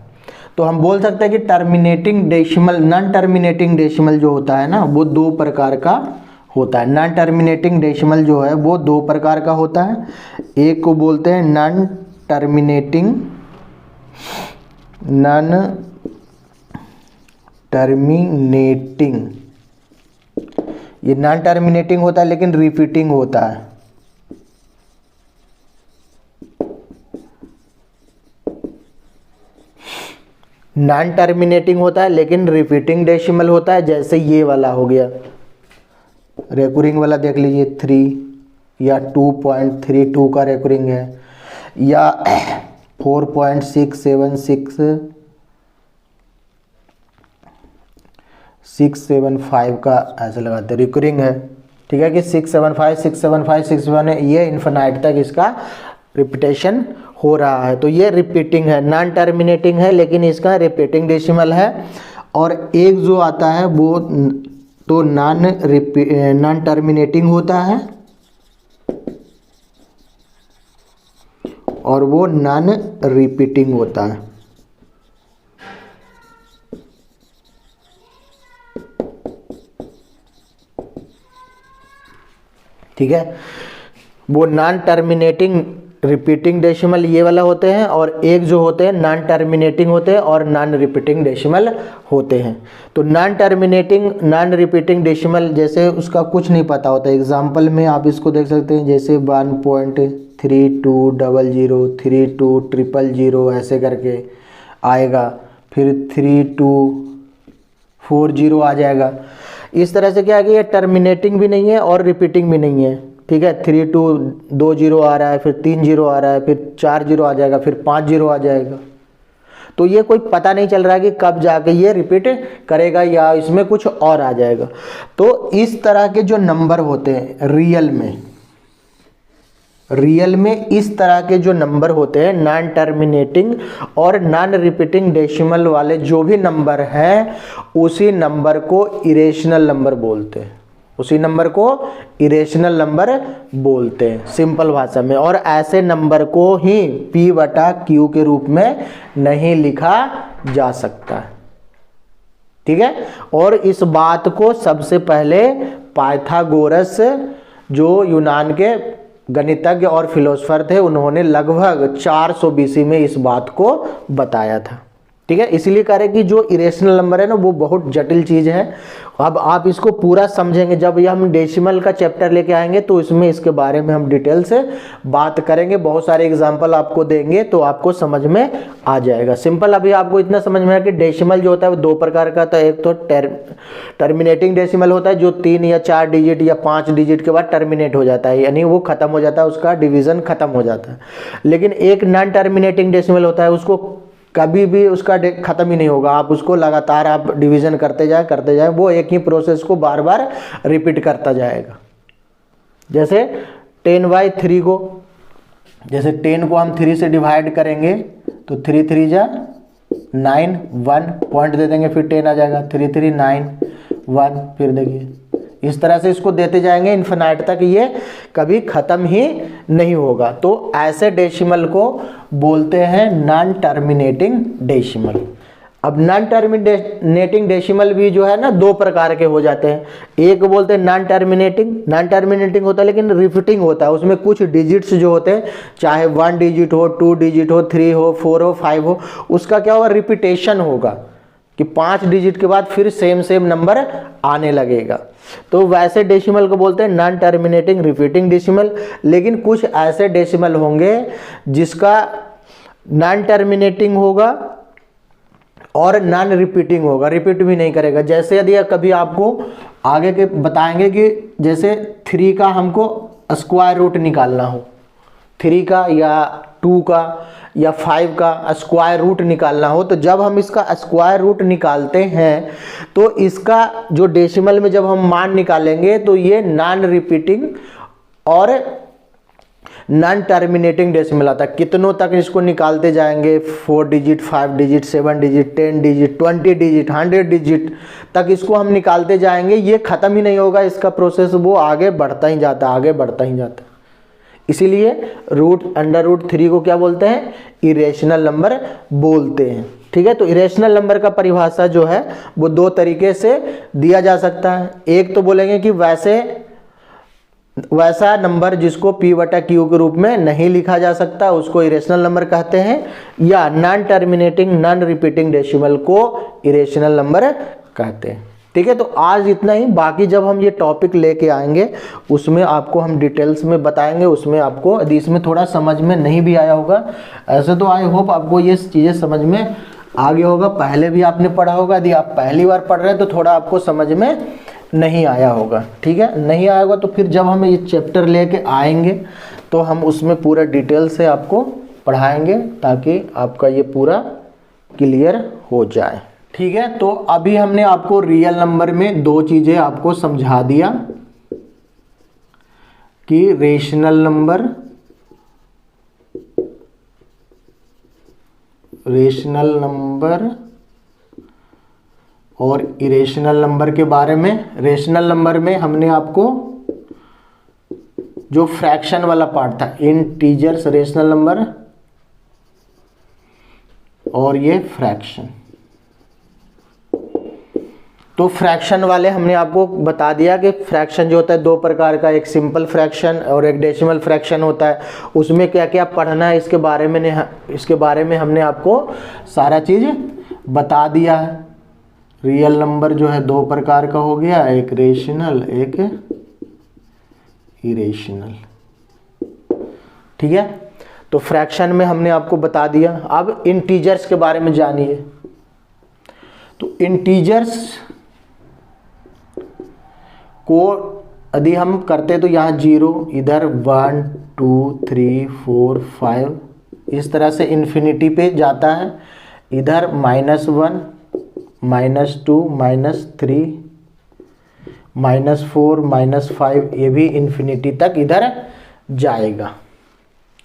तो हम बोल सकते हैं कि terminating decimal, non terminating decimal जो होता है ना, वो 2 प्रकार का होता है। नॉन टर्मिनेटिंग डेसिमल जो है वो 2 प्रकार का होता है। एक को बोलते हैं नॉन टर्मिनेटिंग ये नॉन टर्मिनेटिंग होता है लेकिन रिपीटिंग होता है। नॉन टर्मिनेटिंग होता है लेकिन रिपीटिंग डेसिमल होता है, जैसे ये वाला हो गया, रेकुरिंग वाला देख लीजिए 3 या 2.32 का रेकुरिंग है, या 4.675 का ऐसे लगाते रिकरिंग है। ठीक है कि 675 ये इन्फिनाइट तक इसका रिपीटेशन हो रहा है। तो ये रिपीटिंग है, नॉन टर्मिनेटिंग है लेकिन इसका रिपीटिंग डेसिमल है। और एक जो आता है वो तो नॉन टर्मिनेटिंग होता है और वो नॉन रिपीटिंग होता है। ठीक है, वो नॉन टर्मिनेटिंग रिपीटिंग डेसिमल ये वाला होते हैं, और एक जो होते हैं नॉन टर्मिनेटिंग होते हैं और नॉन रिपीटिंग डेसिमल होते हैं। तो non terminating non repeating decimal जैसे उसका कुछ नहीं पता होता। एग्जांपल में आप इसको देख सकते हैं, जैसे 1.3200 3200 ऐसे करके आएगा, फिर 3240 आ जाएगा। इस तरह से क्या है कि ये टर्मिनेटिंग भी नहीं है और रिपीटिंग भी नहीं है। ठीक है, 3220 आ रहा है, फिर 30 आ रहा है, फिर 40 आ जाएगा, फिर 50 आ जाएगा। तो ये कोई पता नहीं चल रहा है कि कब जाके ये रिपीट करेगा या इसमें कुछ और आ जाएगा। तो इस तरह के जो नंबर होते हैं रियल में इस तरह के जो नंबर होते हैं, नॉन टर्मिनेटिंग और नॉन रिपीटिंग डेसिमल वाले जो भी नंबर हैं, उसी नंबर को इरेशनल नंबर बोलते हैं। उसी नंबर को इरेशनल नंबर बोलते हैं सिंपल भाषा में। और ऐसे नंबर को ही P/Q के रूप में नहीं लिखा जा सकता, ठीक है। और इस बात को सबसे पहले पाइथागोरस, जो यूनान के गणितज्ञ और फिलोसफर थे, उन्होंने लगभग 400 BC में इस बात को बताया था, ठीक है। इसलिए कह रहे कि जो इरेशनल नंबर है ना वो बहुत जटिल चीज है। अब आप इसको पूरा समझेंगे, जब ये हम डेसिमल का चैप्टर लेके आएंगे तो इसमें इसके बारे में हम डिटेल से बात करेंगे, बहुत सारे एग्जांपल आपको देंगे तो आपको समझ में आ जाएगा। सिंपल अभी आपको इतना समझ में आया कि डेसिमल जो होता है वो 2 प्रकार का होता है। एक तो टर्मिनेटिंग डेसिमल होता है जो 3 या 4 डिजिट या 5 डिजिट के बाद टर्मिनेट हो जाता है, यानी वो खत्म हो जाता है, उसका डिवीजन खत्म हो जाता है। लेकिन एक नॉन टर्मिनेटिंग डेसिमल होता है, उसको कभी भी उसका खत्म ही नहीं होगा, आप उसको लगातार आप डिवीजन करते जाए, वो एक ही प्रोसेस को बार बार रिपीट करता जाएगा। जैसे 10/3 को, जैसे 10 को हम 3 से डिवाइड करेंगे तो 3 3 जा 9, 1 पॉइंट दे देंगे, फिर 10 आ जाएगा, 3 3 9 1, फिर देखिए इस तरह से इसको देते जाएंगे इन्फिनाइट तक, ये कभी खत्म ही नहीं होगा। तो ऐसे डेसिमल को बोलते हैं नॉन टर्मिनेटिंग डेसिमल। अब नॉन टर्मिनेटिंग डेसिमल भी जो है ना 2 प्रकार के हो जाते हैं। एक बोलते हैं नॉन टर्मिनेटिंग होता है लेकिन रिपीटिंग होता है, उसमें कुछ डिजिट्स जो होते हैं, चाहे 1 डिजिट हो, 2 डिजिट हो, 3 हो, 4 हो, 5 हो, उसका क्या होगा, रिपीटेशन होगा कि 5 डिजिट के बाद फिर सेम नंबर आने लगेगा। तो वैसे डेसिमल को बोलते हैं नॉन टर्मिनेटिंग रिपीटिंग डेसिमल। लेकिन कुछ ऐसे डेसिमल होंगे जिसका नॉन टर्मिनेटिंग होगा और नॉन रिपीटिंग होगा, रिपीट भी नहीं करेगा। जैसे यदि कभी आपको आगे के बताएंगे कि जैसे 3 का हमको स्क्वायर रूट निकालना हो, 3 का या 2 का या 5 का स्क्वायर रूट निकालना हो, तो जब हम इसका स्क्वायर रूट निकालते हैं तो इसका जो डेसिमल में जब हम मान निकालेंगे तो ये नॉन रिपीटिंग और नॉन टर्मिनेटिंग डेसिमल आता है। कितनों तक इसको निकालते जाएंगे, 4 digit, 5 digit, 7 digit, 10 digit, 20 digit, 100 digit तक इसको हम निकालते जाएंगे, ये खत्म ही नहीं होगा इसका प्रोसेस, वो आगे बढ़ता ही जाता है। इसीलिए √3 को क्या बोलते हैं, इरेशनल नंबर बोलते हैं, ठीक है। तो इरेशनल नंबर का परिभाषा जो है वो 2 तरीके से दिया जा सकता है। एक तो बोलेंगे कि वैसा नंबर जिसको P/Q के रूप में नहीं लिखा जा सकता उसको इरेशनल नंबर कहते हैं, या non terminating non repeating decimal को इरेशनल नंबर कहते हैं, ठीक है। तो आज इतना ही, बाकी जब हम ये टॉपिक लेके आएंगे उसमें आपको हम डिटेल्स में बताएंगे, उसमें आपको यदि इसमें थोड़ा समझ में नहीं भी आया होगा, ऐसे तो आई होप आपको ये चीज़ें समझ में आ गया होगा, पहले भी आपने पढ़ा होगा। यदि आप पहली बार पढ़ रहे हैं तो थोड़ा आपको समझ में नहीं आया होगा, ठीक है। नहीं आया होगा तो फिर जब हम ये चैप्टर लेके आएंगे तो हम उसमें पूरा डिटेल से आपको पढ़ाएंगे ताकि आपका ये पूरा क्लियर हो जाए, ठीक है। तो अभी हमने आपको रियल नंबर में 2 चीजें आपको समझा दिया कि रेशनल नंबर और इरेशनल नंबर के बारे में। रेशनल नंबर में हमने आपको जो फ्रैक्शन वाला पार्ट था, इंटीजर्स रेशनल नंबर और ये फ्रैक्शन, तो फ्रैक्शन वाले हमने आपको बता दिया कि फ्रैक्शन जो होता है 2 प्रकार का, एक सिंपल फ्रैक्शन और एक डेसिमल फ्रैक्शन होता है। उसमें क्या क्या पढ़ना है इसके बारे में हमने आपको सारा चीज़ बता दिया है। रियल नंबर जो है 2 प्रकार का हो गया, एक रेशनल एक इरेशनल, ठीक है। तो फ्रैक्शन में हमने आपको बता दिया। अब इंटीजर्स के बारे में जानिए। तो इंटीजर्स को यदि हम करते तो यहाँ 0, इधर 1 2 3 4 5 इस तरह से इन्फिनिटी पे जाता है, इधर -1 -2 -3 -4 -5 ये भी इन्फिनिटी तक इधर जाएगा,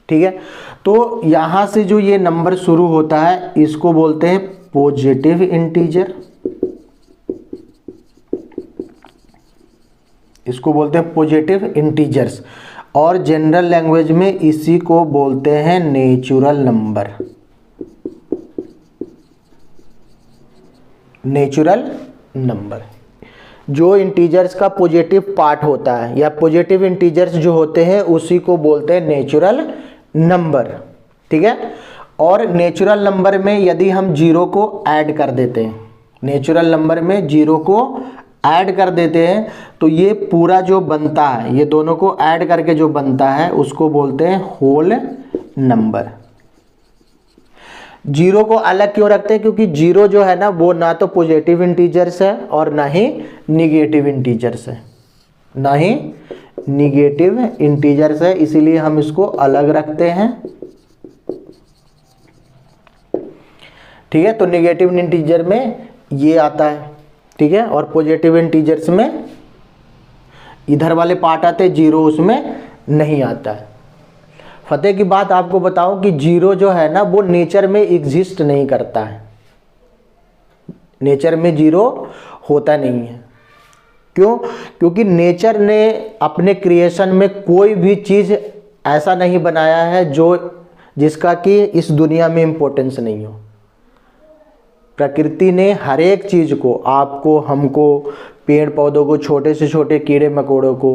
ठीक है। तो यहाँ से जो ये नंबर शुरू होता है इसको बोलते हैं पॉजिटिव इंटीजर, इसको बोलते हैं पॉजिटिव इंटीजर्स, और जनरल लैंग्वेज में इसी को बोलते हैं नेचुरल नंबर। नेचुरल नंबर जो इंटीजर्स का पॉजिटिव पार्ट होता है या पॉजिटिव इंटीजर्स जो होते हैं उसी को बोलते हैं नेचुरल नंबर। ठीक है, और नेचुरल नंबर में यदि हम जीरो को ऐड कर देते हैं, नेचुरल नंबर में जीरो को ऐड कर देते हैं तो ये पूरा जो बनता है, ये दोनों को ऐड करके जो बनता है उसको बोलते हैं होल नंबर। जीरो को अलग क्यों रखते हैं? क्योंकि जीरो जो है ना वो ना तो पॉजिटिव इंटीजर्स है और ना ही निगेटिव इंटीजर्स है, ना ही निगेटिव इंटीजर्स है, इसीलिए हम इसको अलग रखते हैं। ठीक है, तो निगेटिव इंटीजर में ये आता है, ठीक है, और पॉजिटिव इंटीजर्स में इधर वाले पार्ट आते हैं, जीरो उसमें नहीं आता है। फतेह की बात आपको बताऊं कि जीरो जो है ना वो नेचर में एग्जिस्ट नहीं करता है, नेचर में जीरो होता नहीं है। क्यों? क्योंकि नेचर ने अपने क्रिएशन में कोई भी चीज ऐसा नहीं बनाया है जो जिसका कि इस दुनिया में इंपॉर्टेंस नहीं हो। प्रकृति ने हर एक चीज को, आपको, हमको, पेड़ पौधों को, छोटे से छोटे कीड़े मकोड़ों को,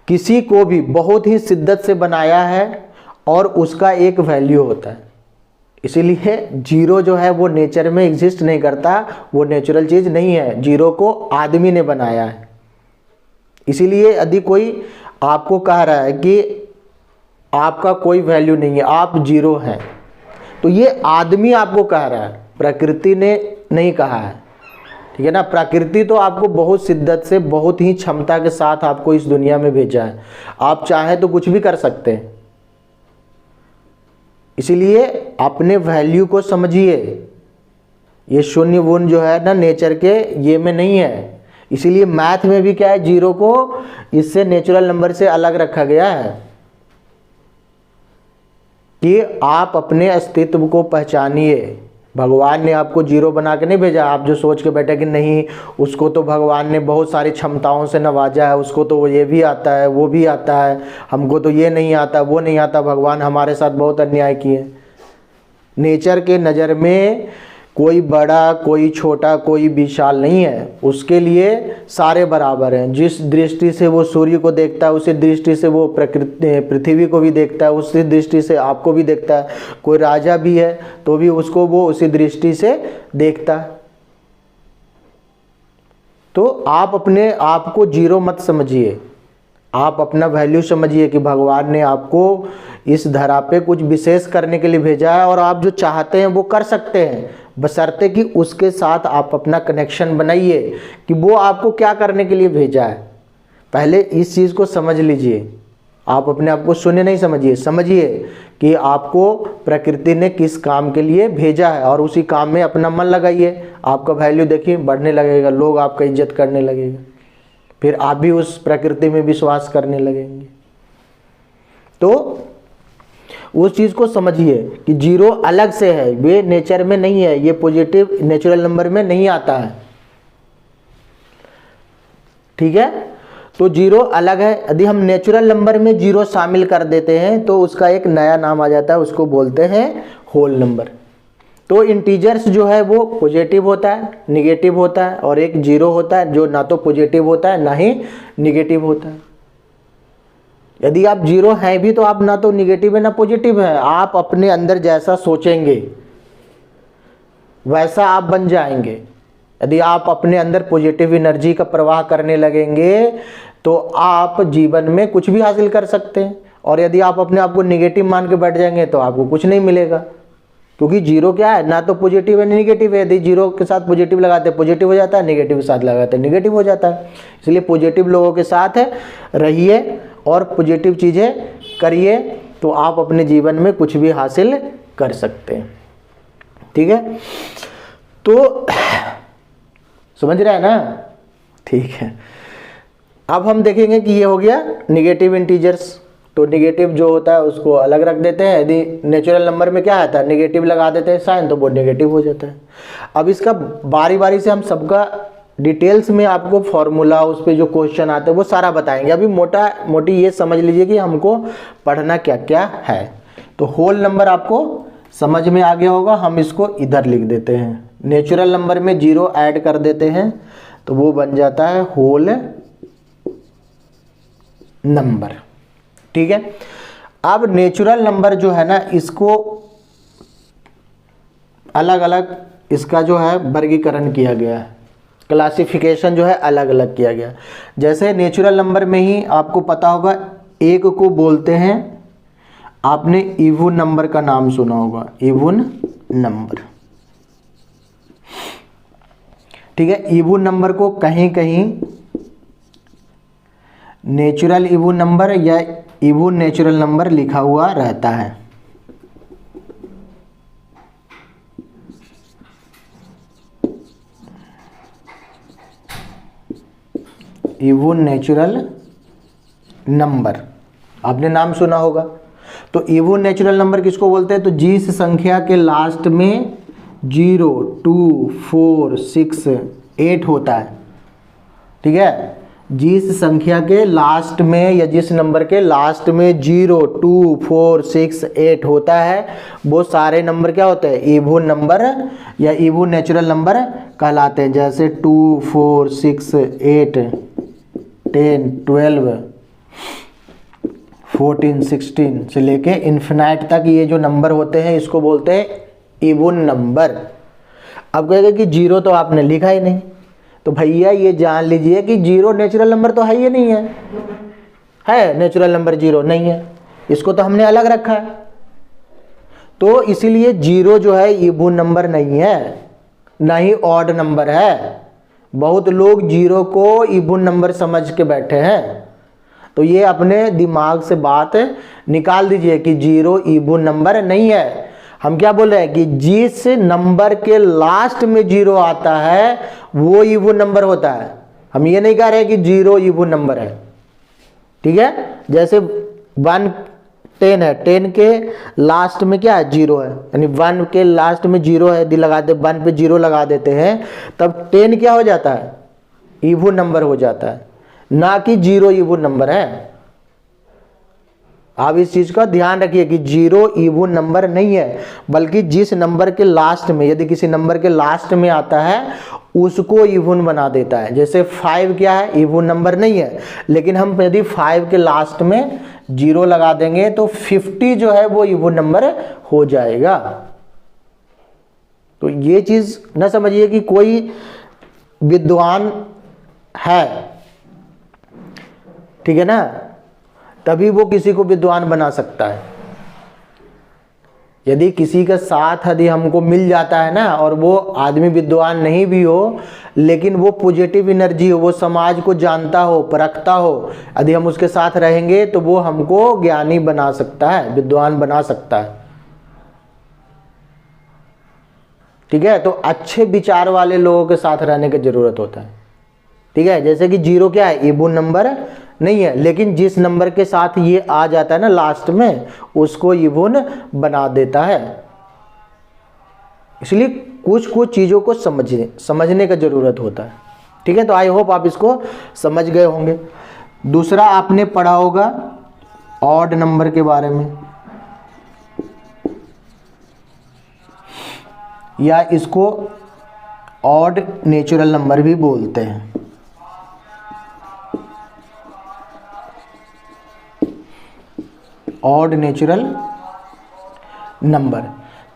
किसी को भी बहुत ही शिद्दत से बनाया है और उसका एक वैल्यू होता है। इसीलिए जीरो जो है वो नेचर में एग्जिस्ट नहीं करता, वो नेचुरल चीज नहीं है, जीरो को आदमी ने बनाया है। इसीलिए यदि कोई आपको कह रहा है कि आपका कोई वैल्यू नहीं है, आप जीरो हैं, तो ये आदमी आपको कह रहा है, प्रकृति ने नहीं कहा है। ठीक है ना, प्रकृति तो आपको बहुत शिद्दत से, बहुत ही क्षमता के साथ आपको इस दुनिया में भेजा है, आप चाहे तो कुछ भी कर सकते हैं। इसीलिए अपने वैल्यू को समझिए, ये शून्य वून जो है ना नेचर के ये में नहीं है। इसीलिए मैथ में भी क्या है, जीरो को इससे नेचुरल नंबर से अलग रखा गया है कि आप अपने अस्तित्व को पहचानिए। भगवान ने आपको जीरो बना के नहीं भेजा, आप जो सोच के बैठे कि नहीं उसको तो भगवान ने बहुत सारी क्षमताओं से नवाजा है, उसको तो ये भी आता है वो भी आता है, हमको तो ये नहीं आता वो नहीं आता। भगवान हमारे साथ बहुत अन्याय किए। नेचर के नज़र में कोई बड़ा, कोई छोटा, कोई विशाल नहीं है, उसके लिए सारे बराबर हैं। जिस दृष्टि से वो सूर्य को देखता है उसी दृष्टि से वो पृथ्वी को भी देखता है, उसी दृष्टि से आपको भी देखता है। कोई राजा भी है तो भी उसको वो उसी दृष्टि से देखता है। तो आप अपने आप को जीरो मत समझिए, आप अपना वैल्यू समझिए कि भगवान ने आपको इस धरा पे कुछ विशेष करने के लिए भेजा है और आप जो चाहते हैं वो कर सकते हैं, बशर्ते कि उसके साथ आप अपना कनेक्शन बनाइए कि वो आपको क्या करने के लिए भेजा है। पहले इस चीज़ को समझ लीजिए, आप अपने आप को शून्य नहीं समझिए, समझिए कि आपको प्रकृति ने किस काम के लिए भेजा है और उसी काम में अपना मन लगाइए। आपका वैल्यू देखिए बढ़ने लगेगा, लोग आपका इज्जत करने लगेगा, फिर आप भी उस प्रकृति में विश्वास करने लगेंगे। तो उस चीज़ को समझिए कि जीरो अलग से है, वे नेचर में नहीं है, ये पॉजिटिव नेचुरल नंबर में नहीं आता है। ठीक है, तो जीरो अलग है। यदि हम नेचुरल नंबर में जीरो शामिल कर देते हैं तो उसका एक नया नाम आ जाता है, उसको बोलते हैं होल नंबर। तो इंटीजर्स जो है वो पॉजिटिव होता है, निगेटिव होता है, और एक जीरो होता है जो ना तो पॉजिटिव होता है ना ही निगेटिव होता है। यदि आप जीरो हैं भी तो आप ना तो निगेटिव है ना पॉजिटिव है, आप अपने अंदर जैसा सोचेंगे वैसा आप बन जाएंगे। यदि आप अपने अंदर पॉजिटिव एनर्जी का प्रवाह करने लगेंगे तो आप जीवन में कुछ भी हासिल कर सकते हैं, और यदि आप अपने आप को निगेटिव मान के बैठ जाएंगे तो आपको कुछ नहीं मिलेगा। क्योंकि जीरो क्या है, ना तो पॉजिटिव है ना निगेटिव है। यदि जीरो के साथ पॉजिटिव लगाते हैं पॉजिटिव हो जाता है, निगेटिव के साथ लगाते हैं निगेटिव हो जाता है। इसलिए पॉजिटिव लोगों के साथ रहिए और पॉजिटिव चीज़ें करिए तो आप अपने जीवन में कुछ भी हासिल कर सकते हैं। ठीक है, तो समझ रहे हैं ना? ठीक है, अब हम देखेंगे कि ये हो गया निगेटिव इंटीजर्स। तो निगेटिव जो होता है उसको अलग रख देते हैं। यदि नेचुरल नंबर में क्या आता है, निगेटिव लगा देते हैं साइन, तो वो नेगेटिव हो जाता है। अब इसका बारी बारी से हम सबका डिटेल्स में आपको फॉर्मूला, उस पे जो क्वेश्चन आते हैं वो सारा बताएंगे। अभी मोटी ये समझ लीजिए कि हमको पढ़ना क्या क्या है। तो होल नंबर आपको समझ में आ गया होगा, हम इसको इधर लिख देते हैं। नेचुरल नंबर में 0 ऐड कर देते हैं तो वो बन जाता है होल नंबर। ठीक है, अब नेचुरल नंबर जो है ना, इसको अलग अलग इसका जो है वर्गीकरण किया गया है, क्लासिफिकेशन जो है अलग अलग किया गया। जैसे नेचुरल नंबर में ही आपको पता होगा, एक को बोलते हैं, आपने इवन नंबर का नाम सुना होगा, इवन नंबर। ठीक है, इवन नंबर को कहीं कहीं नेचुरल इवन नंबर या इवन नेचुरल नंबर लिखा हुआ रहता है। इवन नेचुरल नंबर आपने नाम सुना होगा। तो इवन नेचुरल नंबर किसको बोलते हैं? तो जिस संख्या के लास्ट में 0, 2, 4, 6, 8 होता है। ठीक है, जिस संख्या के लास्ट में या जिस नंबर के लास्ट में 0, 2, 4, 6, 8 होता है, वो सारे नंबर क्या होते हैं? इवन नंबर या इवन नेचुरल नंबर कहलाते हैं। जैसे 2, 4, 6, 8, 10, 12, 14, 16 से लेके इन्फिनाइट तक ये जो नंबर होते हैं इसको बोलते हैं इवन नंबर। अब कहेगा कि 0 तो आपने लिखा ही नहीं, तो भैया ये जान लीजिए कि 0 नेचुरल नंबर तो है ही नहीं है नेचुरल नंबर 0 नहीं है, इसको तो हमने अलग रखा है। तो इसीलिए 0 जो है इवन नंबर नहीं है, ना ही ऑड नंबर है। बहुत लोग 0 को इवन नंबर समझ के बैठे हैं, तो ये अपने दिमाग से बात निकाल दीजिए कि 0 इवन नंबर नहीं है। हम क्या बोल रहे हैं कि जिस नंबर के लास्ट में 0 आता है वो इवन नंबर होता है। हम ये नहीं कह रहे कि 0 इवन नंबर है। ठीक है, जैसे 1 10 है, 10 के लास्ट में क्या है? 0 है, यानी 1 के लास्ट में 0 है, लगा दे 1 पे 0 लगा देते हैं, तब 10 क्या हो जाता है? इवन नंबर हो जाता है, ना कि 0 इवन नंबर है। आप इस चीज का ध्यान रखिए कि 0 इवन नंबर नहीं है, बल्कि जिस नंबर के लास्ट में, यदि किसी नंबर के लास्ट में आता है उसको इवन बना देता है। जैसे 5 क्या है? इवन नंबर नहीं है, लेकिन हम यदि 5 के लास्ट में 0 लगा देंगे तो 50 जो है वो इवन नंबर हो जाएगा। तो ये चीज न समझिए कि कोई विद्वान है, ठीक है ना, तभी वो किसी को विद्वान बना सकता है। यदि किसी का साथ यदि हमको मिल जाता है ना, और वो आदमी विद्वान नहीं भी हो, लेकिन वो पॉजिटिव एनर्जी हो, वो समाज को जानता हो, परखता हो, यदि हम उसके साथ रहेंगे तो वो हमको ज्ञानी बना सकता है, विद्वान बना सकता है। ठीक है, तो अच्छे विचार वाले लोगों के साथ रहने की जरूरत होता है। ठीक है, जैसे कि 0 क्या है? इवन नंबर नहीं है, लेकिन जिस नंबर के साथ ये आ जाता है ना लास्ट में, उसको इवन बना देता है। इसलिए कुछ कुछ चीजों को समझने का जरूरत होता है। ठीक है, तो आई होप आप इसको समझ गए होंगे। दूसरा आपने पढ़ा होगा ऑड नंबर के बारे में, या इसको ऑड नेचुरल नंबर भी बोलते हैं। ऑड नेचुरल नंबर,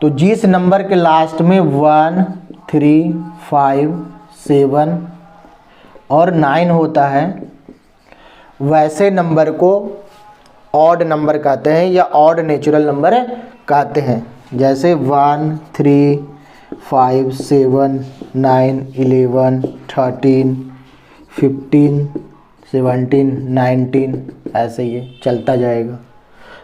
तो जिस नंबर के लास्ट में 1, 3, 5, 7 और 9 होता है, वैसे नंबर को ऑड नंबर कहते हैं या ऑड नेचुरल नंबर कहते हैं। जैसे 1, 3, 5, 7, 9, 11, 13, 15, 17, 19, ऐसे ये चलता जाएगा।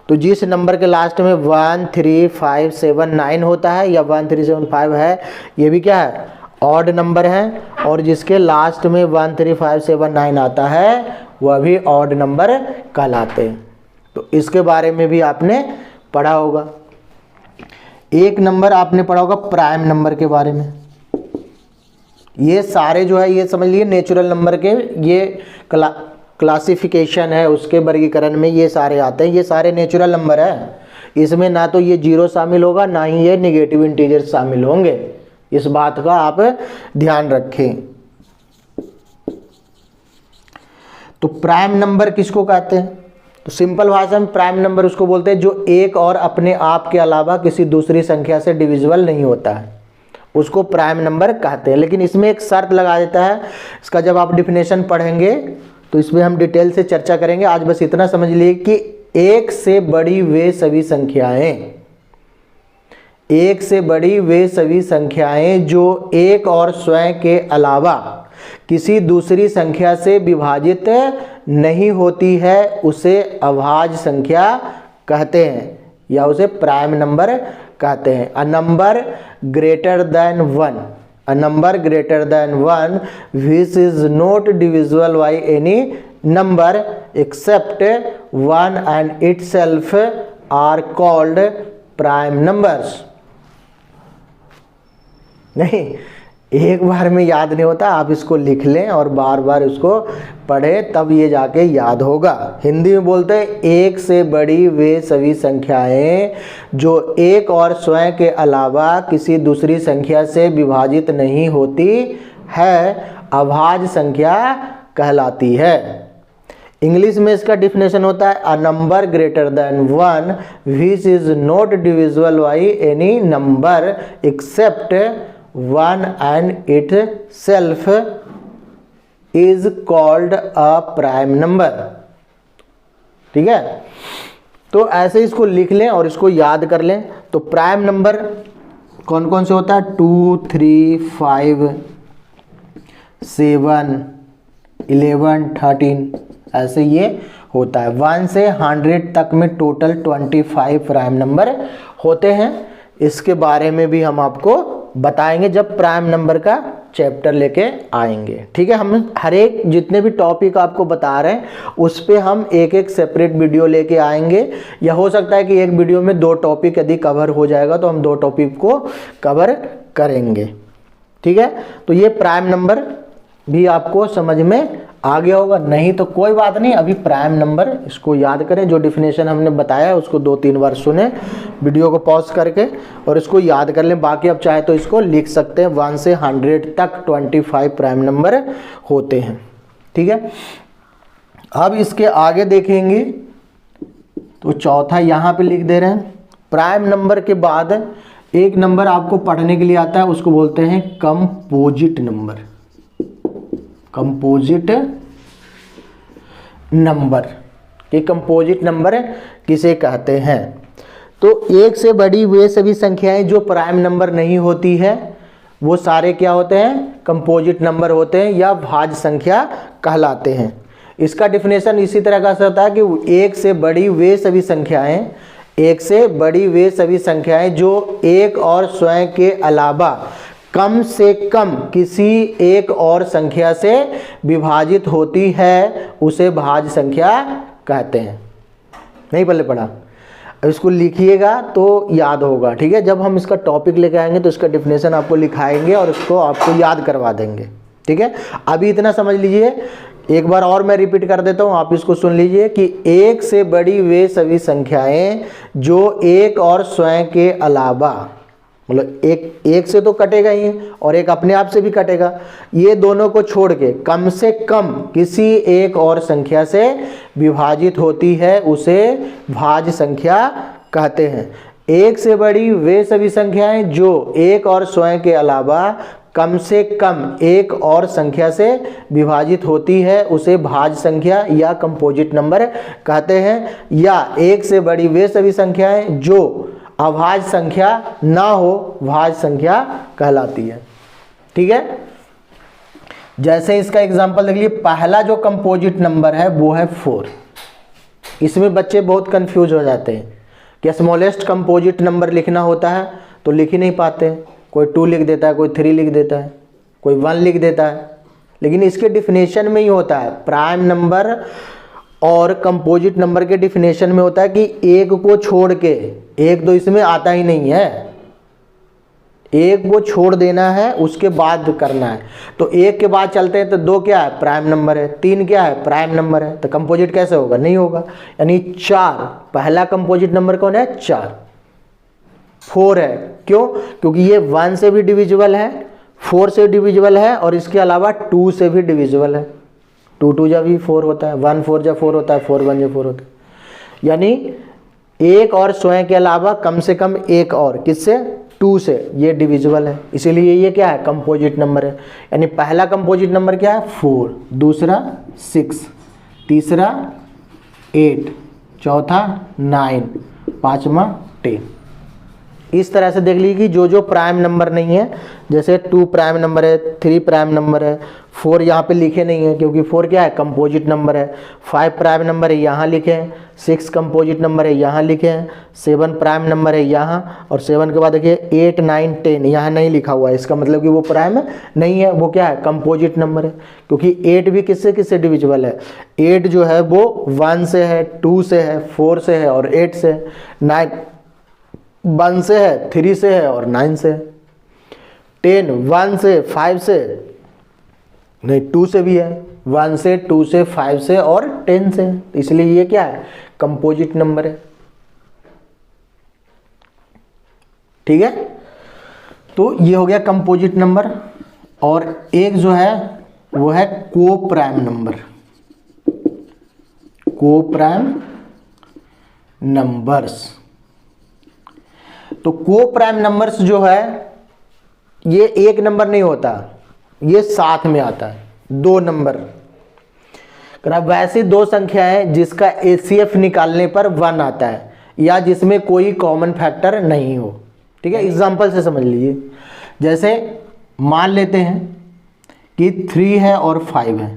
तो जिस नंबर के लास्ट में 1, 3, 5, 7, 9 होता है या 1, 3, 7, 5 है, ये भी क्या है? ऑड नंबर है। और जिसके लास्ट में 1, 3, 5, 7, 9 आता है वह भी ऑड नंबर कहलाते हैं। तो इसके बारे में भी आपने पढ़ा होगा। एक नंबर आपने पढ़ा होगा प्राइम नंबर के बारे में। ये सारे जो है ये समझ लीजिए नेचुरल नंबर के ये क्लासिफिकेशन है, उसके वर्गीकरण में ये सारे आते हैं। ये सारे नेचुरल नंबर है, इसमें ना तो ये जीरो शामिल होगा ना ही ये निगेटिव इंटीजर शामिल होंगे। इस बात का आप ध्यान रखें। तो प्राइम नंबर किसको कहते हैं? तो सिंपल भाषा में प्राइम नंबर उसको बोलते हैं जो एक और अपने आप के अलावा किसी दूसरी संख्या से डिविजिबल नहीं होता है, उसको प्राइम नंबर कहते हैं। लेकिन इसमें एक शर्त लगा देता है, इसका जब आप डिफिनेशन पढ़ेंगे तो इसमें हम डिटेल से चर्चा करेंगे। आज बस इतना समझ लिए कि एक से बड़ी वे सभी संख्याएं, एक से बड़ी वे सभी संख्याएं जो एक और स्वयं के अलावा किसी दूसरी संख्या से विभाजित नहीं होती है, उसे अभाज्य संख्या कहते हैं या उसे प्राइम नंबर कहते हैं। A number greater than one, a number greater than 1 which is not divisible by any number except 1 and itself are called prime numbers। नहीं, एक बार में याद नहीं होता, आप इसको लिख लें और बार बार उसको पढ़ें, तब ये जाके याद होगा। हिंदी में बोलते हैं एक से बड़ी वे सभी संख्याएं जो एक और स्वयं के अलावा किसी दूसरी संख्या से विभाजित नहीं होती है, अभाज्य संख्या कहलाती है। इंग्लिश में इसका डिफिनेशन होता है a number greater than 1 which is not divisible by any number except 1 and itself is called a prime number। ठीक है, तो ऐसे इसको लिख लें और इसको याद कर लें। तो प्राइम नंबर कौन कौन से होता है? 2, 3, 5, 7, 11, 13, ऐसे ये होता है। 1 से 100 तक में टोटल 25 प्राइम नंबर होते हैं। इसके बारे में भी हम आपको बताएंगे जब प्राइम नंबर का चैप्टर लेके आएंगे। ठीक है, हम हर एक जितने भी टॉपिक आपको बता रहे हैं उस पे हम एक एक सेपरेट वीडियो लेके आएंगे, या हो सकता है कि एक वीडियो में 2 टॉपिक यदि कवर हो जाएगा तो हम 2 टॉपिक को कवर करेंगे। ठीक है, तो ये प्राइम नंबर भी आपको समझ में आ गया होगा, नहीं तो कोई बात नहीं, अभी प्राइम नंबर इसको याद करें। जो डिफिनेशन हमने बताया उसको 2-3 बार सुने, वीडियो को पॉज करके और इसको याद कर लें। बाकी अब चाहे तो इसको लिख सकते हैं। 1 से 100 तक 25 प्राइम नंबर होते हैं। ठीक है, अब इसके आगे देखेंगे तो चौथा यहाँ पे लिख दे रहे हैं। प्राइम नंबर के बाद एक नंबर आपको पढ़ने के लिए आता है, उसको बोलते हैं कंपोजिट नंबर। कंपोजिट नंबर, ये कंपोजिट नंबर किसे कहते हैं? तो एक से बड़ी वे सभी संख्याएं जो प्राइम नंबर नहीं होती है वो सारे क्या होते हैं? कंपोजिट नंबर होते हैं या भाज्य संख्या कहलाते हैं। इसका डिफिनेशन इसी तरह का होता है कि एक से बड़ी वे सभी संख्याएं, एक से बड़ी वे सभी संख्याएं जो एक और स्वयं के अलावा कम से कम किसी एक और संख्या से विभाजित होती है, उसे भाज्य संख्या कहते हैं। नहीं पहले पढ़ा, अब इसको लिखिएगा तो याद होगा। ठीक है, जब हम इसका टॉपिक लेके आएंगे तो इसका डिफिनेशन आपको लिखाएंगे और इसको आपको याद करवा देंगे। ठीक है, अभी इतना समझ लीजिए। एक बार और मैं रिपीट कर देता हूं, आप इसको सुन लीजिए कि एक से बड़ी वे सभी संख्याएं जो एक और स्वयं के अलावा, मतलब एक से तो कटेगा ही और एक अपने आप से भी कटेगा, ये दोनों को छोड़ के कम से कम किसी एक और संख्या से विभाजित होती है, उसे भाज्य संख्या कहते हैं। एक से बड़ी वे सभी संख्याएं जो एक और स्वयं के अलावा कम से कम एक और संख्या से विभाजित होती है, उसे भाज्य संख्या या कंपोजिट नंबर कहते हैं। या एक से बड़ी वे सभी संख्याएं जो अभाज्य संख्या ना हो, भाज्य संख्या कहलाती है। ठीक है, जैसे इसका एग्जांपल देख लीजिए। पहला जो कंपोजिट नंबर है वो है 4। इसमें बच्चे बहुत कंफ्यूज हो जाते हैं कि स्मॉलेस्ट कंपोजिट नंबर लिखना होता है तो लिख ही नहीं पाते। कोई 2 लिख देता है, कोई 3 लिख देता है, कोई 1 लिख देता है, लेकिन इसके डिफिनेशन में ही होता है। प्राइम नंबर और कंपोजिट नंबर के डिफिनेशन में होता है कि एक को छोड़ के, एक तो इसमें आता ही नहीं है, एक को छोड़ देना है, उसके बाद करना है। तो एक के बाद चलते हैं तो 2 क्या है, प्राइम नंबर है, 3 क्या है, प्राइम नंबर है, तो कंपोजिट कैसे होगा, नहीं होगा। यानी 4 पहला कंपोजिट नंबर कौन है, 4। 4 है, क्यों, क्योंकि ये 1 से भी डिविजिबल है, 4 से डिविजिबल है, और इसके अलावा 2 से भी डिविजिबल है। 2 2 जा भी 4 होता है, 1 4 जा 4 होता है, 4 1 जा 4 होता है। यानी एक और स्वयं के अलावा कम से कम एक और, किससे, 2 से, ये डिविजिबल है, इसीलिए ये क्या है, कंपोजिट नंबर है। यानी पहला कंपोजिट नंबर क्या है, 4, दूसरा 6, तीसरा 8, चौथा 9, पांचवा 10। इस तरह से देख लीजिए कि जो जो प्राइम नंबर नहीं है, जैसे 2 प्राइम नंबर है, 3 प्राइम नंबर है, 4 यहाँ पे लिखे नहीं है क्योंकि 4 क्या है, कंपोजिट नंबर है। 5 प्राइम नंबर है, यहाँ लिखे हैं। 6 कंपोजिट नंबर है, यहाँ लिखे हैं। 7 प्राइम नंबर है यहाँ, और 7 के बाद देखिए 8 9 10 यहाँ नहीं लिखा हुआ है, इसका मतलब कि वो प्राइम नहीं है, वो क्या है, कंपोजिट नंबर है। क्योंकि 8 भी किससे किससे डिविजिबल है, 8 जो है वो 1 से है, 2 से है, 4 से है और 8 से है। 9 1 से है, 3 से है और 9 से है। 10 1 से, 5 से नहीं, 2 से भी है, 1 से, 2 से, 5 से और 10 से, इसलिए ये क्या है, कंपोजिट नंबर है। ठीक है, तो ये हो गया कंपोजिट नंबर। और एक जो है वो है को प्राइम नंबर। को प्राइम नंबर्स, तो को प्राइम नंबर्स जो है ये एक नंबर नहीं होता, ये साथ में आता है, 2 नंबर। वैसी 2 संख्याएं जिसका एचसीएफ निकालने पर 1 आता है, या जिसमें कोई कॉमन फैक्टर नहीं हो। ठीक है, एग्जांपल से समझ लीजिए। जैसे मान लेते हैं कि 3 है और 5 है।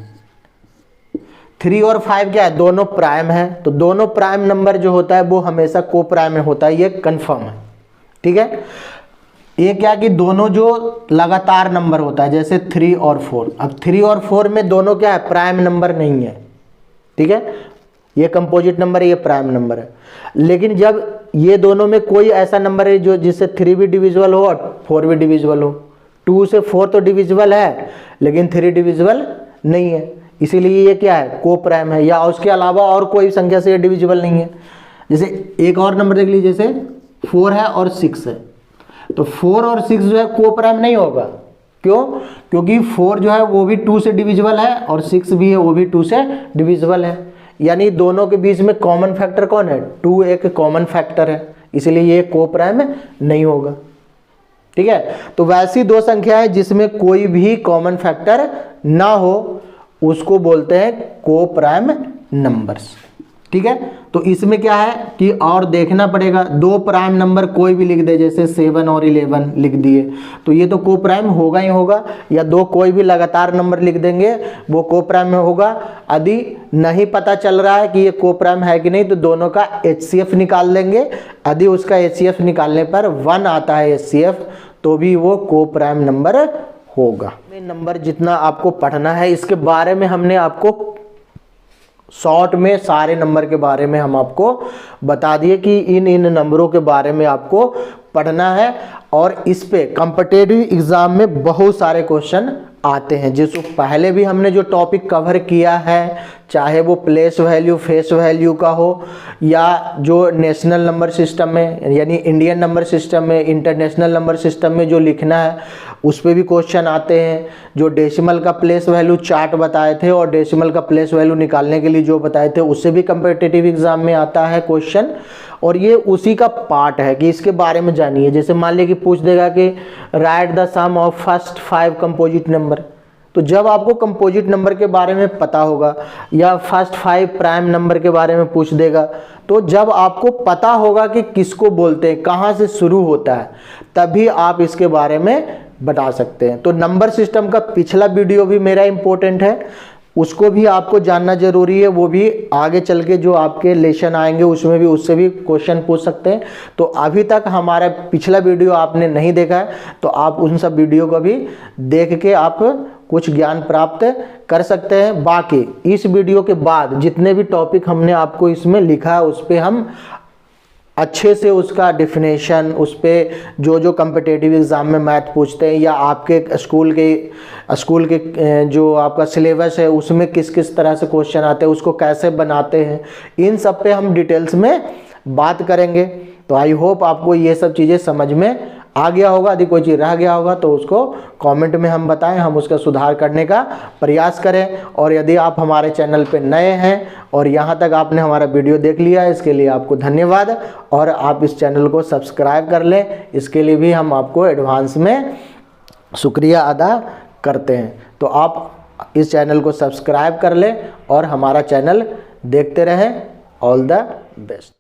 3 और 5 क्या है, दोनों प्राइम है, तो दोनों प्राइम नंबर जो होता है वो हमेशा को प्राइम में होता है, ये कंफर्म है। ठीक है, ये क्या कि दोनों जो लगातार नंबर होता है, जैसे 3 और 4। अब 3 और 4 में दोनों क्या है, प्राइम नंबर नहीं है। ठीक है, ये कंपोजिट नंबर है, ये प्राइम नंबर है। लेकिन जब ये दोनों में कोई ऐसा नंबर है जो जिससे 3 भी डिविजिबल हो और 4 भी डिविजिबल हो, 2 से 4 तो डिविजिबल है लेकिन 3 डिविजिबल नहीं है, इसीलिए ये क्या है, को प्राइम है। या उसके अलावा और कोई संख्या से ये डिविजिबल नहीं है। जैसे एक और नंबर देख लीजिए, जैसे 4 है और 6 है, तो 4 और 6 जो है को प्राइम नहीं होगा। क्यों, क्योंकि 4 जो है वो भी 2 से डिविजिबल है और 6 भी है वो भी 2 से डिविजिबल है। यानी दोनों के बीच में कॉमन फैक्टर कौन है, 2 एक कॉमन फैक्टर है, इसलिए ये को प्राइम नहीं होगा। ठीक है, तो वैसी 2 संख्याएं जिसमें कोई भी कॉमन फैक्टर ना हो उसको बोलते हैं को प्राइम नंबर्स। ठीक है, तो इसमें क्या है कि और देखना पड़ेगा, 2 प्राइम नंबर कोई भी लिख दे, जैसे 7 और 11 लिख दिए तो ये तो को प्राइम होगा ही होगा, या 2 कोई भी लगातार नंबर लिख देंगे वो को प्राइम में होगा। यदि नहीं पता चल रहा है कि ये को प्राइम है कि नहीं तो दोनों का एचसीएफ निकाल लेंगे। यदि उसका एचसीएफ निकालने पर 1 आता है एचसीएफ तो भी वो को प्राइम नंबर होगा। नंबर जितना आपको पढ़ना है इसके बारे में हमने आपको शॉर्ट में सारे नंबर के बारे में हम आपको बता दिए कि इन नंबरों के बारे में आपको पढ़ना है। और इस पे कॉम्पिटिटिव एग्जाम में बहुत सारे क्वेश्चन आते हैं, जिसको पहले भी हमने जो टॉपिक कवर किया है, चाहे वो प्लेस वैल्यू फेस वैल्यू का हो, या जो नेशनल नंबर सिस्टम में यानी इंडियन नंबर सिस्टम में, इंटरनेशनल नंबर सिस्टम में जो लिखना है उस पे भी क्वेश्चन आते हैं। जो डेसिमल का प्लेस वैल्यू चार्ट बताए थे और डेसिमल का प्लेस वैल्यू निकालने के लिए जो बताए थे उससे भी कॉम्पिटिटिव एग्जाम में आता है क्वेश्चन, और ये उसी का पार्ट है कि इसके बारे में जानिए। जैसे मान लीजिए कि पूछ देगा कि write the sum of first 5 composite number, तो जब आपको कंपोजिट नंबर के बारे में पता होगा, या फर्स्ट 5 प्राइम नंबर के बारे में पूछ देगा, तो जब आपको पता होगा कि किसको बोलते हैं, कहाँ से शुरू होता है, तभी आप इसके बारे में बता सकते हैं। तो नंबर सिस्टम का पिछला वीडियो भी मेरा इंपॉर्टेंट है, उसको भी आपको जानना जरूरी है, वो भी आगे चल के जो आपके लेसन आएंगे उसमें भी उससे भी क्वेश्चन पूछ सकते हैं। तो अभी तक हमारा पिछला वीडियो आपने नहीं देखा है तो आप उन सब वीडियो को भी देख के आप कुछ ज्ञान प्राप्त कर सकते हैं। बाकी इस वीडियो के बाद जितने भी टॉपिक हमने आपको इसमें लिखा है उस पर हम अच्छे से उसका डिफिनेशन, उस पर जो कम्पिटिटिव एग्ज़ाम में मैथ पूछते हैं या आपके स्कूल के जो आपका सिलेबस है उसमें किस किस तरह से क्वेश्चन आते हैं, उसको कैसे बनाते हैं, इन सब पे हम डिटेल्स में बात करेंगे। तो आई होप आपको ये सब चीज़ें समझ में आ गया होगा। यदि कोई चीज़ रह गया होगा तो उसको कमेंट में हम बताएं, हम उसका सुधार करने का प्रयास करें। और यदि आप हमारे चैनल पे नए हैं और यहाँ तक आपने हमारा वीडियो देख लिया, इसके लिए आपको धन्यवाद। और आप इस चैनल को सब्सक्राइब कर लें, इसके लिए भी हम आपको एडवांस में शुक्रिया अदा करते हैं। तो आप इस चैनल को सब्सक्राइब कर लें और हमारा चैनल देखते रहें। All the best.